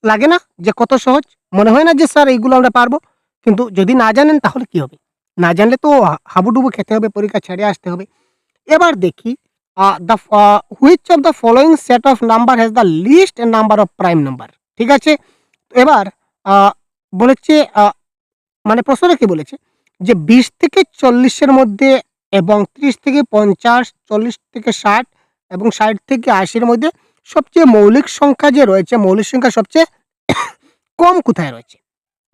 লাগে না যে কত সহজ? মনে হয় না যে স্যার এইগুলো আমরা পারবো? কিন্তু যদি না জানেন তাহলে কি হবে? না জানলে তো হাবুডুবু খেতে হবে, পরীক্ষা ছেড়ে আসতে হবে। এবার দেখি which of the following set of number has the least number of prime number. ঠিক আছে? এবার বলেছে মানে প্রশ্নটা কি বলেছে যে 20 থেকে 40 এর মধ্যে এবং 30 থেকে 50, 40 থেকে 60 এবং 60 থেকে 80 এর মধ্যে সবচেয়ে মৌলিক সংখ্যা যে রয়েছে, মৌলিক সংখ্যা সবচেয়ে কম কোথায় রয়েছে?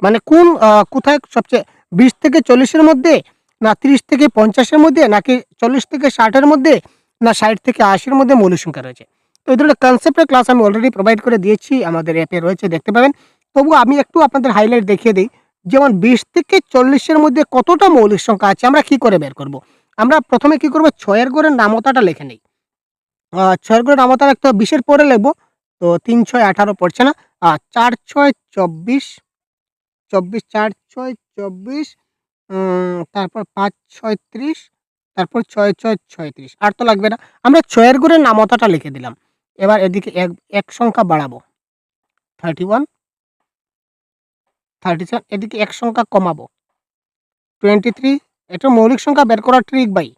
মানে কোন কোথায় সবচেয়ে 20 থেকে 40 এর মধ্যে, না 30 থেকে 50 এর মধ্যে, নাকি 40 থেকে 60 এর মধ্যে, না 60 থেকে 80 এর মধ্যে মৌলিক সংখ্যা রয়েছে? তো এই ধরনের কনসেপ্টের ক্লাস আমি অলরেডি প্রোভাইড করে দিয়েছি, আমাদের অ্যাপে রয়েছে, দেখতে পাবেন। তবুও আমি একটু আপনাদের হাইলাইট দেখিয়ে দেই। যেমন 20 থেকে 40 এর মধ্যে কতটা মৌলিক সংখ্যা আছে আমরা কি করে বের করব? আমরা প্রথমে কি করব? 6 এর ঘরের নামতাটা লিখে নেই। 6 এর ঘরের নামতা লিখতে হবে, 20 এর পরে লিখব। তো 3 6 18 পড়ছে না। 4 6 24, 24 4 6 24, তারপর 5 6 30, তারপর 6 6 36। আর তো লাগবে না। আমরা 6 এর ঘরের নামতাটা লিখে দিলাম। এবার এদিকে এক সংখ্যা বাড়াবো। 31, 37, এদিকে এক সংখ্যা কমাবো। 23। এটা মৌলিক সংখ্যা বের করার ট্রিক ভাই।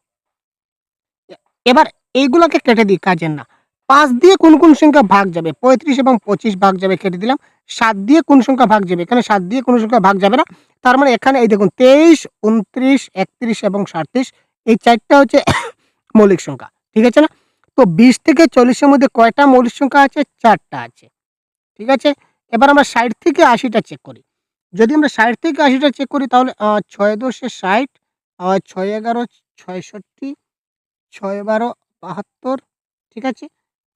এবার এইগুলাকে কেটে দিই, কাজের না। 5 দিয়ে কোন সংখ্যা ভাগ যাবে? 35 এবং 25 ভাগ যাবে, কেটে দিলাম। 7 দিয়ে কোন সংখ্যা ভাগ যাবে? এখানে 7 দিয়ে কোন সংখ্যা ভাগ যাবে না। তার মানে এখানে এই দেখুন 23, 29, 31 এবং 37 এই 4টা হচ্ছে মৌলিক সংখ্যা। ঠিক আছে না? তো 20 থেকে 40 এর মধ্যে কয়টা মৌলিক সংখ্যা আছে? 4টা আছে। ঠিক আছে? এবার আমরা 60 থেকে 80 টা চেক করি। যদি আমরা 60 থেকে 80 টা চেক করি তাহলে 6 10 এ 60, 6 11 66, 6 12 72। ঠিক আছে?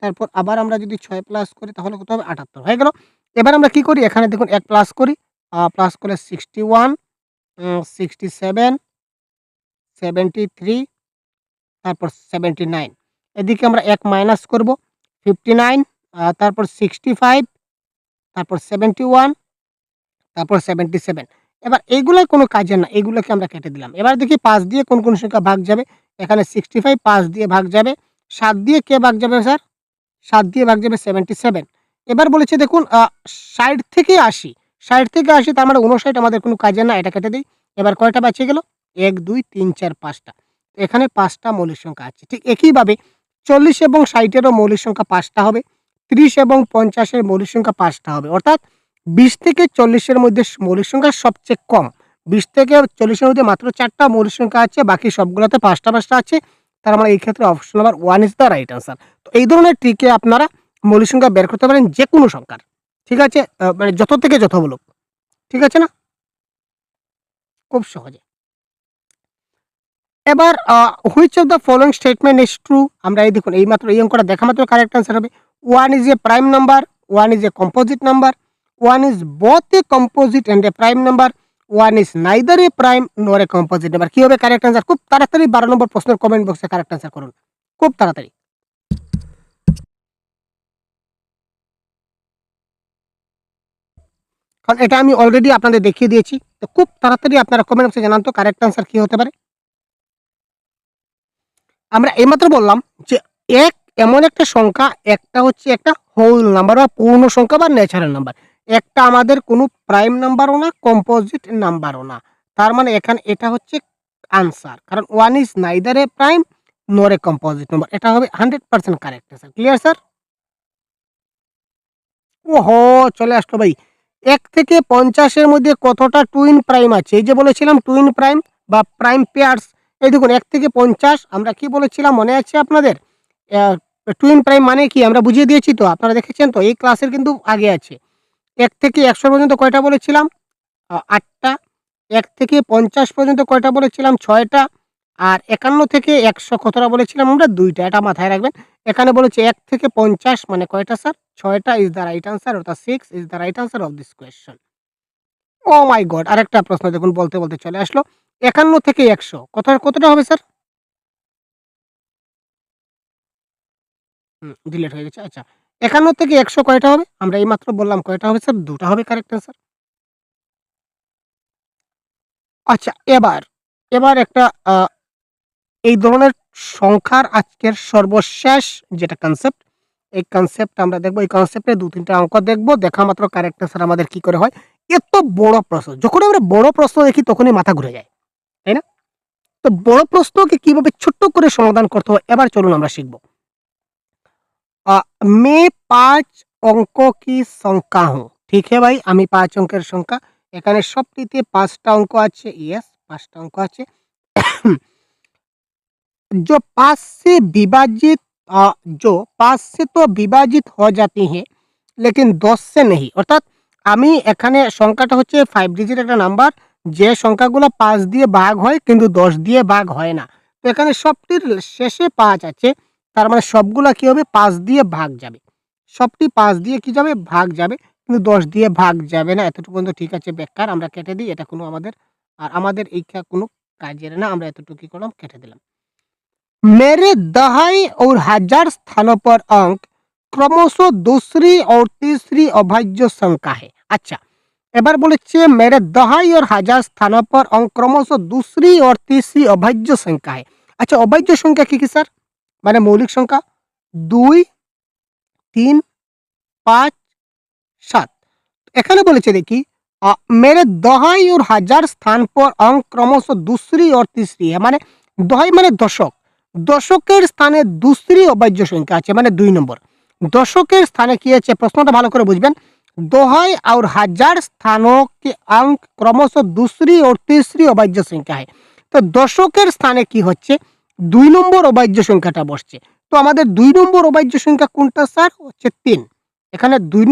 তারপর আবার আমরা যদি 6 প্লাস করি তাহলে কত হবে? 78 হয়ে গেল। এবার আমরা কি করি? এখানে দেখুন 1 প্লাস করি, প্লাস করলে 61, 67, 73, তারপর 79। এদিকে আমরা 1 মাইনাস করব। 59, তারপর 65, তারপর 71, তারপর 77। এবার এইগুলা কোনো কাজের না। এগুলোকে আমরা কেটে দিলাম। এবার দেখি 5 দিয়ে কোন সংখ্যা ভাগ যাবে? এখানে 65 5 দিয়ে ভাগ যাবে। 7 দিয়ে কে ভাগ যাবে স্যার? 7 দিয়ে ভাগ যাবে 77। এবার বলেছে দেখুন ৬০ থেকে ৮০, ৬০ থেকে ৮০ তার মানে ৫৯ আমাদের কোনো কাজের না। এটা কেটে দেই। এবার কয়টা বাঁচিয়ে গেল? ১, ২, ৩, ৪, ৫ টা। এখানে ৫ টা মৌলিক সংখ্যা আছে। ঠিক একইভাবে ৪০ এবং ৬০ এরও মৌলিক সংখ্যা ৫ টা হবে। ৩০ এবং ৫০ এর মৌলিক সংখ্যা ৫ টা হবে। অর্থাৎ ২০ থেকে ৪০ এর মধ্যে মৌলিক সংখ্যা সবচেয়ে কম। ২০ থেকে ৪০ এর মধ্যে মাত্র ৪ টা মৌলিক সংখ্যা আছে। বাকি সবগুলোতে ৫ টা ৫ টা আছে। তার মানে এই ক্ষেত্রে option number 1 is the right answer. তো এই ধরনের ট্রিকে আপনারা মৌলিক সংখ্যা বের করতে পারেন যেকোনো সংখ্যার। ঠিক আছে? মানে যত থেকে যত বলুক। ঠিক আছে না? খুব সহজে। এবার which of the following statement is true? আমরা এই দেখুন এইমাত্র এই অঙ্কটা দেখা মাত্র কারেক্ট আনসার হবে। 1 is a prime number, 1 is a composite number, 1 is both A composite and a prime number, 1 is neither A prime নর এ কম্পোজিট নাম্বার। কি হবে কারেক্ট আনসার? খুব তাড়াতাড়ি 12 নম্বর প্রশ্নের কমেন্ট বক্সে কারেক্ট আনসার করুন। খুব তাড়াতাড়ি। কারণ এটা আমি অলরেডি আপনাদের দেখিয়ে দিয়েছি। তো খুব তাড়াতাড়ি আপনারা কমেন্ট বক্সে জানান তো কারেক্ট আনসার কি হতে পারে? আমরা এইমাত্র বললাম যে এক এমন একটা সংখ্যা, একটা হচ্ছে একটা হোল নাম্বার বা পূর্ণ সংখ্যা বা ন্যাচারাল নাম্বার। একটা আমাদের কোনো প্রাইম নাম্বারও না, কম্পোজিট নাম্বারও না। তার মানে এখানে এটা হচ্ছে আনসার। কারণ 1 ইজ নাইদার এ প্রাইম নর এ কম্পোজিট নাম্বার। এটা হবে 100% কারেক্ট আনসার। Clear sir? ওহো! চলে আসলো ভাই। ১ থেকে ৫০ এর মধ্যে কতটা টুইন প্রাইম আছে? এই যে বলেছিলাম টুইন প্রাইম বা প্রাইম পেয়ারস। এই দেখুন ১ থেকে ৫০ আমরা কি বলেছিলাম মনে আছে আপনাদের? টুইন প্রাইম মানে কি আমরা বুঝিয়ে দিয়েছি তো। আপনারা দেখেছেন তো? এই ক্লাসের কিন্তু আগে আছে। ১ থেকে ১০০ পর্যন্ত কয়টা বলেছিলাম? ৮ টা। ১ থেকে ৫০ পর্যন্ত কয়টা বলেছিলাম? ৬ টা। আর ৫১ থেকে ১০০ কতটা বলেছিলাম আমরা? ২ টা। এটা মাথায় রাখবেন। এখানে বলেছে ১ থেকে ৫০ মানে কয়টা স্যার? ৬ টা ইস দ্য রাইট আনসার, অর্থাৎ 6 is the right answer of this question. Oh my god! আরেকটা প্রশ্ন দেখুন বলতে চলে আসলো। ৫১ থেকে ১০০ কতটা হবে স্যার? ডিলিট হয়ে গেছে। আচ্ছা। ৫১ থেকে ১০০ কয়টা হবে? আমরা এইমাত্র বললাম কয়টা হবে স্যার? ২ টা হবে কারেক্ট আনসার। আচ্ছা এবার একটা এই ধরনের সংখ্যার আজকের সর্বশেষ যেটা কনসেপ্ট, এই কনসেপ্ট আমরা দেখব। এই কনসেপ্টে ২-৩ টা অঙ্ক দেখব। দেখা মাত্র কারেক্ট আনসার আমাদের কি করে হয়? এত বড় প্রশ্ন, যখন আমরা বড় প্রশ্ন দেখি তখনই মাথা ঘুরে যায়। তাই না? তো বড় প্রশ্নকে কিভাবে ছোট্ট করে সমাধান করতে হয় এবার চলুন আমরা শিখব। मैं 5 अंकों की संख्या हूँ। ठीक है भाई, আমি ৫ অঙ্কের সংখ্যা। এখানে সবটিতে ৫ টা অঙ্ক আছে। ইয়েস, ৫ টা অঙ্ক আছে। जो 5 से विभाजित जो 5 से तो विभाजित हो जाती हैं, लेकिन 10 से नहीं। অর্থাৎ আমি এখানে সংখ্যাটা হচ্ছে 5 ডিজিট একটা নাম্বার, যে সংখ্যাগুলো ৫ দিয়ে ভাগ হয় কিন্তু ১০ দিয়ে ভাগ হয় না। তো এখানে সবটির শেষে ৫ আছে। তার মানে সবগুলা কি হবে? ৫ দিয়ে ভাগ যাবে। সবটি ৫ দিয়ে কি যাবে? ভাগ যাবে। কিন্তু ১০ দিয়ে ভাগ যাবে না। এতটুকু পর্যন্ত ঠিক আছে, বেকার। আমরা কেটে দিই। এটা কোনো আমাদের এইখা কোনো কাজের না। আমরা এতটুকু কি করলাম? কেটে দিলাম। मेरे दहाई और हजार स्थानों पर अंक क्रमशः दूसरी और तीसरी अभाज्य संख्या है। अच्छा, এবার বলেছে मेरे दहाई और हजार स्थानों पर अंक क्रमशः दूसरी और तीसरी अभाज्य संख्या है। আচ্ছা, অভাজ্য সংখ্যা কি স্যার? মানে মৌলিক সংখ্যা ২, ৩, ৫, ৭। এখানে বলেছে দেখি मेरे दहाई और हजार स्थान पर अंक क्रमशः दूसरी और तीसरी है। মানে দহাই মানে দশক। দশকের স্থানে দুসরি অভাজ্য সংখ্যা আছে মানে ২ নম্বর। দশকের স্থানে কি আছে প্রশ্নটা ভালো করে বুঝবেন। দোহাই और हजार स्थानों के अंक क्रमशः दूसरी और तीसरी अभाज्य संख्या है। তো দশকের স্থানে কি হচ্ছে? ২ নম্বর অভাজ্য সংখ্যাটা বসছে। তো আমাদের ২ নম্বর অভাজ্য সংখ্যা কোনটা স্যার? হচ্ছে ৩। এখানে ২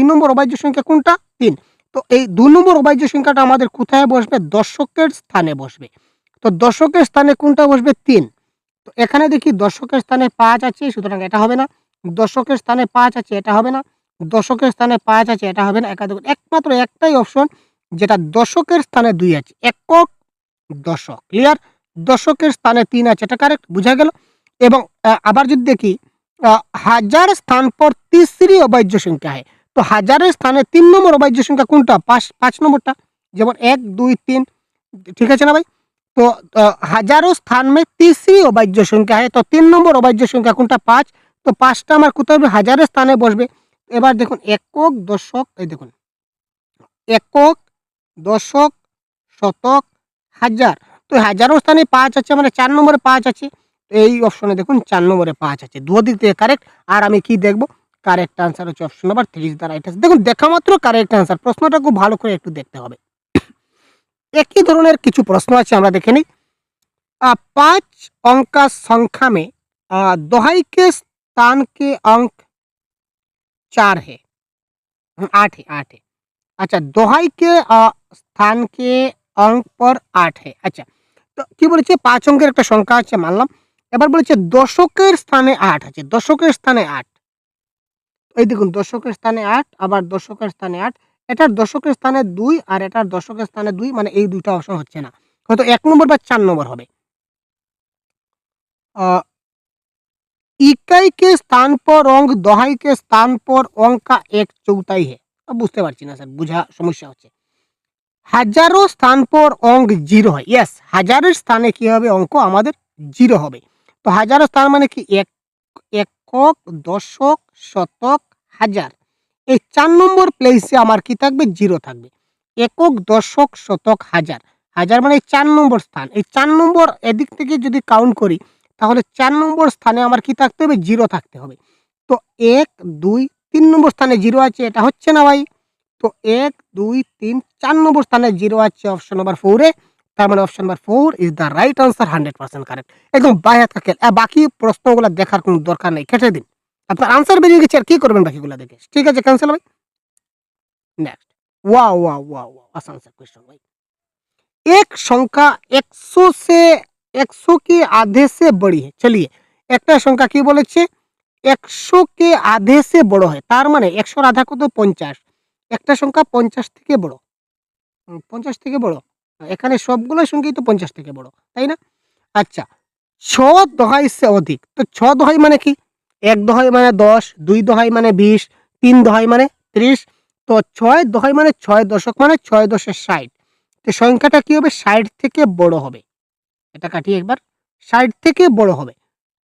নম্বর অভাজ্য সংখ্যা কোনটা? ৩। তো এই ২ নম্বর অভাজ্য সংখ্যাটা আমাদের কোথায় বসবে? দশকের স্থানে বসবে। তো দশকের স্থানে কোনটা বসবে? ৩। তো এখানে দেখি দশকের স্থানে ৫ আছে, সুতরাং এটা হবে না। দশকের স্থানে ৫ আছে, এটা হবে না। দশকের স্থানে ৫ আছে, এটা হবে না। একমাত্র একটাই অপশন যেটা দশকের স্থানে 2 আছে, একক দশক, ক্লিয়ার? দশকের স্থানে 3 আছে, এটা কারেক্ট, বুঝা গেল? এবং আবার যদি দেখি হাজার স্থান পর तीसरी অবাজ্য সংখ্যা है, তো হাজারের স্থানে 3 নম্বর অবাজ্য সংখ্যা কোনটা? 5 নম্বরটা, যেমন 1 2 3, ঠিক আছে না ভাই? তো হাজাरों स्थान में तीसरी অবাজ্য সংখ্যা है, তো 3 নম্বর অবাজ্য সংখ্যা কোনটা? 5। তো 5টা আমার কোথায় হবে? হাজারের স্থানে বসবে। এবার দেখুন একক, দশক, এই দেখুন একক, দশক, শতক, হাজার। তো হাজারও স্থানে 5 আছে, মানে 4 নম্বরে 5 আছে। তো এই অপশনে দেখুন 4 নম্বরে 5 আছে। দিক থেকে কারেক্ট। আর আমি কি দেখব? কারেক্ট আনসার হচ্ছে option number 3 is the right answer. দেখুন দেখা মাত্র কারেক্ট আনসার। প্রশ্নটা খুব ভালো করে একটু দেখতে হবে। একই ধরনের কিছু প্রশ্ন আছে, আমরা দেখে নিই। 5 अंक का संख्या में दोहाई के स्थान के अंक 4 है, 8 है, 8 है। अच्छा, दोहाई के স্থান কে অঙ্ক পর 8 है। আচ্ছা, তো কি বলেছে? 5 অঙ্কের একটা সংখ্যা আছে, মানলাম। এবার বলেছে দশকের স্থানে 8 আছে, দশকের স্থানে 8। এই দেখুন দশকের স্থানে 8, আবার দশকের স্থানে 8। এটার দশকের স্থানে 2 আর এটার দশকের স্থানে 2, মানে এই দুইটা অপশন হচ্ছে না। হয়তো 1 নম্বর বা 4 নম্বর হবে। আ इकाई के स्थान पर अंक दहाई के स्थान पर अंक का 1/4 है। বুঝতে পারছি না স্যার, বুঝা সমস্যা হচ্ছে। হাজারো স্থান পর অঙ্ক 0 হয়। ইয়েস, হাজারের স্থানে কি হবে? অঙ্ক আমাদের 0 হবে। তো হাজারো স্থান মানে কি? একক, দশক, শতক, হাজার। এই 4 নম্বর প্লেসে আমার কি থাকবে? 0 থাকবে। একক, দশক, শতক, হাজার। হাজার মানে 4 নম্বর স্থান। এই 4 নম্বর এদিক থেকে যদি কাউন্ট করি, তাহলে 4 নম্বর স্থানে আমার কি থাকতে হবে? 0 থাকতে হবে। তো 1 2 3 নম্বর স্থানে 0 আছে, এটা হচ্ছে না ভাই। তো 1 2 3 4 নম্বর স্থানে 0 আছে অপশন নাম্বার 4 এ। তার মানে option number 4 is the right answer, 100% correct. একদম বাই হাত কাকেল। বাকি প্রশ্নগুলো দেখার কোনো দরকার নেই, কেটে দিন। আপনার আনসার বেরিয়ে গেছে, আর কি করবেন বাকিগুলো দেখে? ঠিক আছে, ক্যান্সেল ভাই। नेक्स्ट, वाह वाह वाह वाह, आसान सा क्वेश्चन भाई। एक संख्या 100 से 100 के आधे से बड़ी है। चलिए, একটা সংখ্যা কি বলেছে? 100 কে আধে সে বড় হয়, তার মানে 100 এর আধা কত? 50। একটা সংখ্যা 50 থেকে বড়। 50 থেকে বড়, এখানে সবগুলো সংখ্যাই তো 50 থেকে বড়, তাই না? আচ্ছা, 6 দহাই সে অধিক। তো 6 দহাই মানে কি? 1 দহাই মানে 10, 2 দহাই মানে 20, 3 দহাই মানে 30। তো 6 দহাই মানে 6 দশক, মানে 6 দশে 60। তো সংখ্যাটা কি হবে? 60 থেকে বড় হবে। এটা কাটি একবার। 60 থেকে বড় হবে।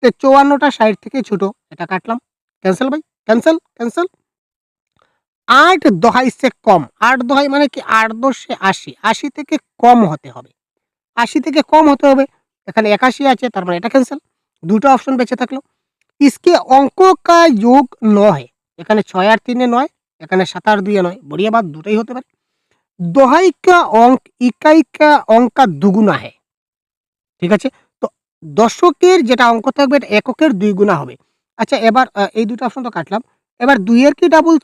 তো 54টা 60 থেকে ছোট, এটা কাটলাম। ক্যান্সেল ভাই, ক্যান্সেল, ক্যান্সেল। 8 দহাই সে কম। 8 দহাই মানে কি? 8 দশে 80, 80 থেকে কম হতে হবে। 80 থেকে কম হতে হবে। এখানে 81 আছে, তার মানে এটা ক্যান্সেল। দুটো অপশন বেঁচে থাকলো। इसके अंकों का योग 9 है। এখানে 6 আর 3 এ 9, এখানে 7 আর 2 এ 9। बढ़िया बात, দুটোই হতে পারে। দোহাই का अंक इकाई का अंक का दुगुना है। ঠিক আছে? তো দশকের যেটা অঙ্ক থাকবে, এটা এককের 2 গুণা হবে। আচ্ছা, এবার এই দুটো অপশন তো কাটলাম। এবার 2 এর কি ডাবল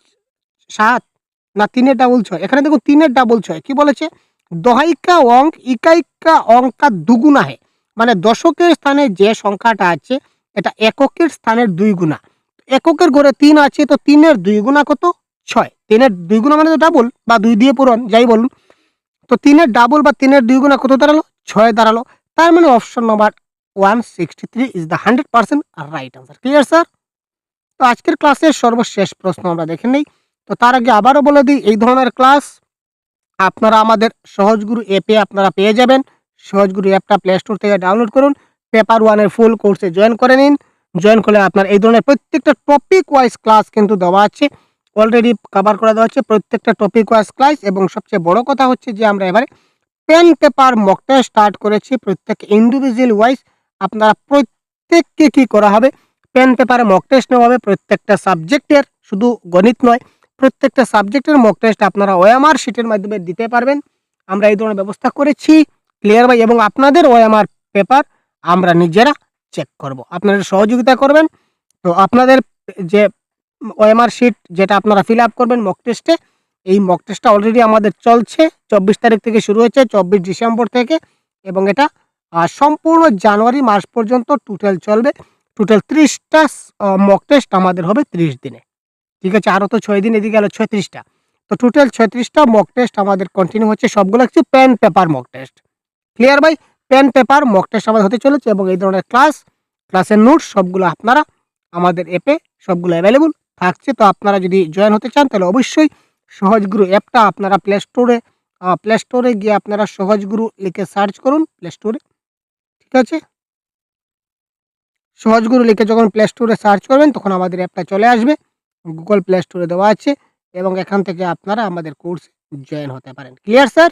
7, না 3 এর ডাবল 6? এখানে দেখুন 3 এর ডাবল 6। কি বলেছে? দোহাই का अंक इकाई का अंक का दुगुना है। মানে দশকের স্থানে যে সংখ্যাটা আছে, এটা এককের স্থানের 2 গুণা। এককের ঘরে 3 আছে, তো 3 এর 2 গুণা কত? 6। 3 এর 2 গুণা মানে তো ডাবল, বা 2 দিয়ে পূরণ, যাই বলুন। তো 3 এর ডাবল বা 3 এর 2 গুণা কত দাঁড়ালো? 6 দাঁড়ালো। তার মানে option number 163 is the 100% right answer. Clear sir? তো আজকের ক্লাসের সর্বশেষ প্রশ্ন আমরা দেখে নেই। তো তার আগে আবারও বলে দিই, এই ধরনের ক্লাস আপনারা আমাদের সহজগুরু অ্যাপে আপনারা পেয়ে যাবেন। সহজগুরু অ্যাপটা প্লে স্টোর থেকে ডাউনলোড করুন। পেপার 1 এর ফুল কোর্সে জয়েন করে নিন। জয়েন করলে আপনার এই ধরনের প্রত্যেকটা টপিক ওয়াইজ ক্লাস কিন্তু দেওয়া আছে। অলরেডি কভার করে দেওয়া হচ্ছে প্রত্যেকটা টপিক ওয়াইজ ক্লাস, এবং সবচেয়ে বড় কথা হচ্ছে যে আমরা এবারে pen paper mock test start করেছি। প্রত্যেক ইন্ডিভিজুয়াল ওয়াইজ আপনারা প্রত্যেককে কি করা হবে? পেন পেপারে মক টেস্ট নেওয়া হবে প্রত্যেকটা সাবজেক্টের, শুধু গণিত নয়, প্রত্যেকটা সাবজেক্টের মক টেস্ট আপনারা ওএমআর শিটের মাধ্যমে দিতে পারবেন। আমরা এই ধরনের ব্যবস্থা করেছি। ক্লিয়ার ভাই? এবং আপনাদের ওএমআর পেপার আমরা নিজেরা চেক করব, আপনারা সহযোগিতা করবেন। তো আপনাদের যে ওএমআর শিট যেটা আপনারা ফিল আপ করবেন মক টেস্টে, এই মক টেস্টটা অলরেডি আমাদের চলছে। 24 তারিখ থেকে শুরু হয়েছে, 24 ডিসেম্বর থেকে, এবং এটা সম্পূর্ণ জানুয়ারি মাস পর্যন্ত টোটাল চলবে। টোটাল 30টা মক টেস্ট আমাদের হবে 30 দিনে। ঠিক আছে? আরও তো 6 দিন, এদিকে গেল 36টা। তো টোটাল 36টা মক টেস্ট আমাদের কন্টিনিউ হচ্ছে, সবগুলো হচ্ছে pen paper mock test. Clear ভাই? পেন পেপার মক টেস্ট আমাদের হতে চলেছে এবং এই ধরনের ক্লাসের নোটস সবগুলো আপনারা আমাদের অ্যাপে সবগুলো অ্যাভেলেবল থাকছে। তো আপনারা যদি জয়েন হতে চান তাহলে অবশ্যই সহজগুরু অ্যাপটা আপনারা প্লে স্টোরে গিয়ে আপনারা সহজগুরু লিখে সার্চ করুন প্লে স্টোরে। ঠিক আছে? সহজগুরু লিখে যখন প্লে স্টোরে সার্চ করবেন তখন আমাদের অ্যাপটা চলে আসবে। গুগল প্লে স্টোরে দেওয়া আছে এবং এখান থেকে আপনারা আমাদের কোর্সে জয়েন হতে পারেন। Clear sir?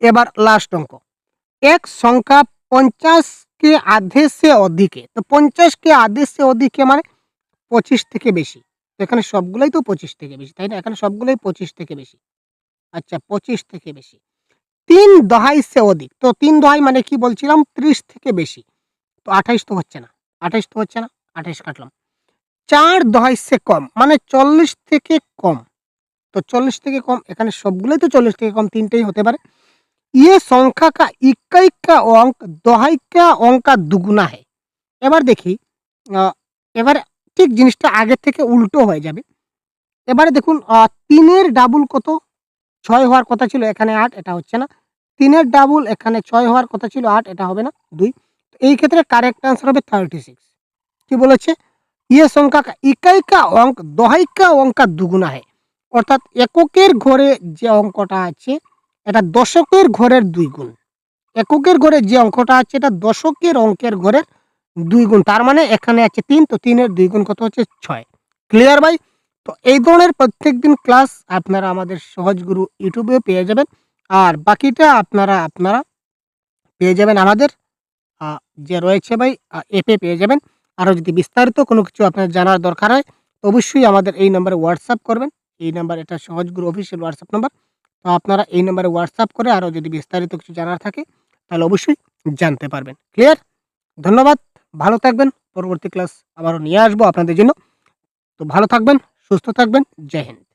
এবার লাস্ট অঙ্ক। एक সংখ্যা 50 के आधे से अधिक है। तो 50 के आधे से अधिक है মানে 25 থেকে বেশি। তো এখানে সবগুলাই তো 25 থেকে বেশি, তাই না? এখানে সবগুলোই 25 থেকে বেশি। আচ্ছা 25 থেকে বেশি। 3 দহাই সে অধিক। তো 3 দহাই মানে কি বলছিলাম? 30 থেকে বেশি। তো 28 তো হচ্ছে না। 28 তো হচ্ছে না। 28 কাটলাম। 4 দহাই সে কম মানে 40 থেকে কম। তো 40 থেকে কম এখানে সবগুলোই তো 40 থেকে কম, 3 টাই হতে পারে। ये সংখ্যা का इकाई का अंक दहाई का अंक का दुगुना है। এবার দেখি এবার ঠিক জিনিসটা আগের থেকে উল্টো হয়ে যাবে। এবারে দেখুন 3 এর ডাবল কত? 6 হওয়ার কথা ছিল, এখানে 8, এটা হচ্ছে না। 3 এর ডাবল এখানে 6 হওয়ার কথা ছিল, 8, এটা হবে না, 2। এই ক্ষেত্রে কারেক্ট আনসার হবে 36। কি বলেছে? ये সংখ্যা का इकाई का अंक दहाई का अंक का दुगुना है। অর্থাৎ এককের ঘরে যে অঙ্কটা আছে এটা দশকের ঘরের 2 গুণ। এককের ঘরে যে অঙ্কটা আছে এটা দশকের অঙ্কের ঘরের 2 গুণ। তার মানে এখানে আছে 3, তো 3 এর 2 গুণ কত হচ্ছে? 6। ক্লিয়ার ভাই? তো এই ধরনের প্রত্যেকদিন ক্লাস আপনারা আমাদের সহজগুরু ইউটিউবেও পেয়ে যাবেন। আর বাকিটা আপনারা পেয়ে যাবেন আমাদের যে রয়েছে ভাই অ্যাপে পেয়ে যাবেন। আরও যদি বিস্তারিত কোনো কিছু আপনার জানার দরকার হয় তো অবশ্যই আমাদের এই নম্বরে হোয়াটসঅ্যাপ করবেন। এই নাম্বার এটা সহজগুরু অফিসিয়াল হোয়াটসঅ্যাপ নাম্বার। তো আপনারা এই নম্বরে হোয়াটসঅ্যাপ করে আরও যদি বিস্তারিত কিছু জানার থাকে তাহলে অবশ্যই জানতে পারবেন। ক্লিয়ার? ধন্যবাদ। ভালো থাকবেন। পরবর্তী ক্লাস আবারও নিয়ে আসবো আপনাদের জন্য। তো ভালো থাকবেন, সুস্থ থাকবেন। জয় হিন্দ।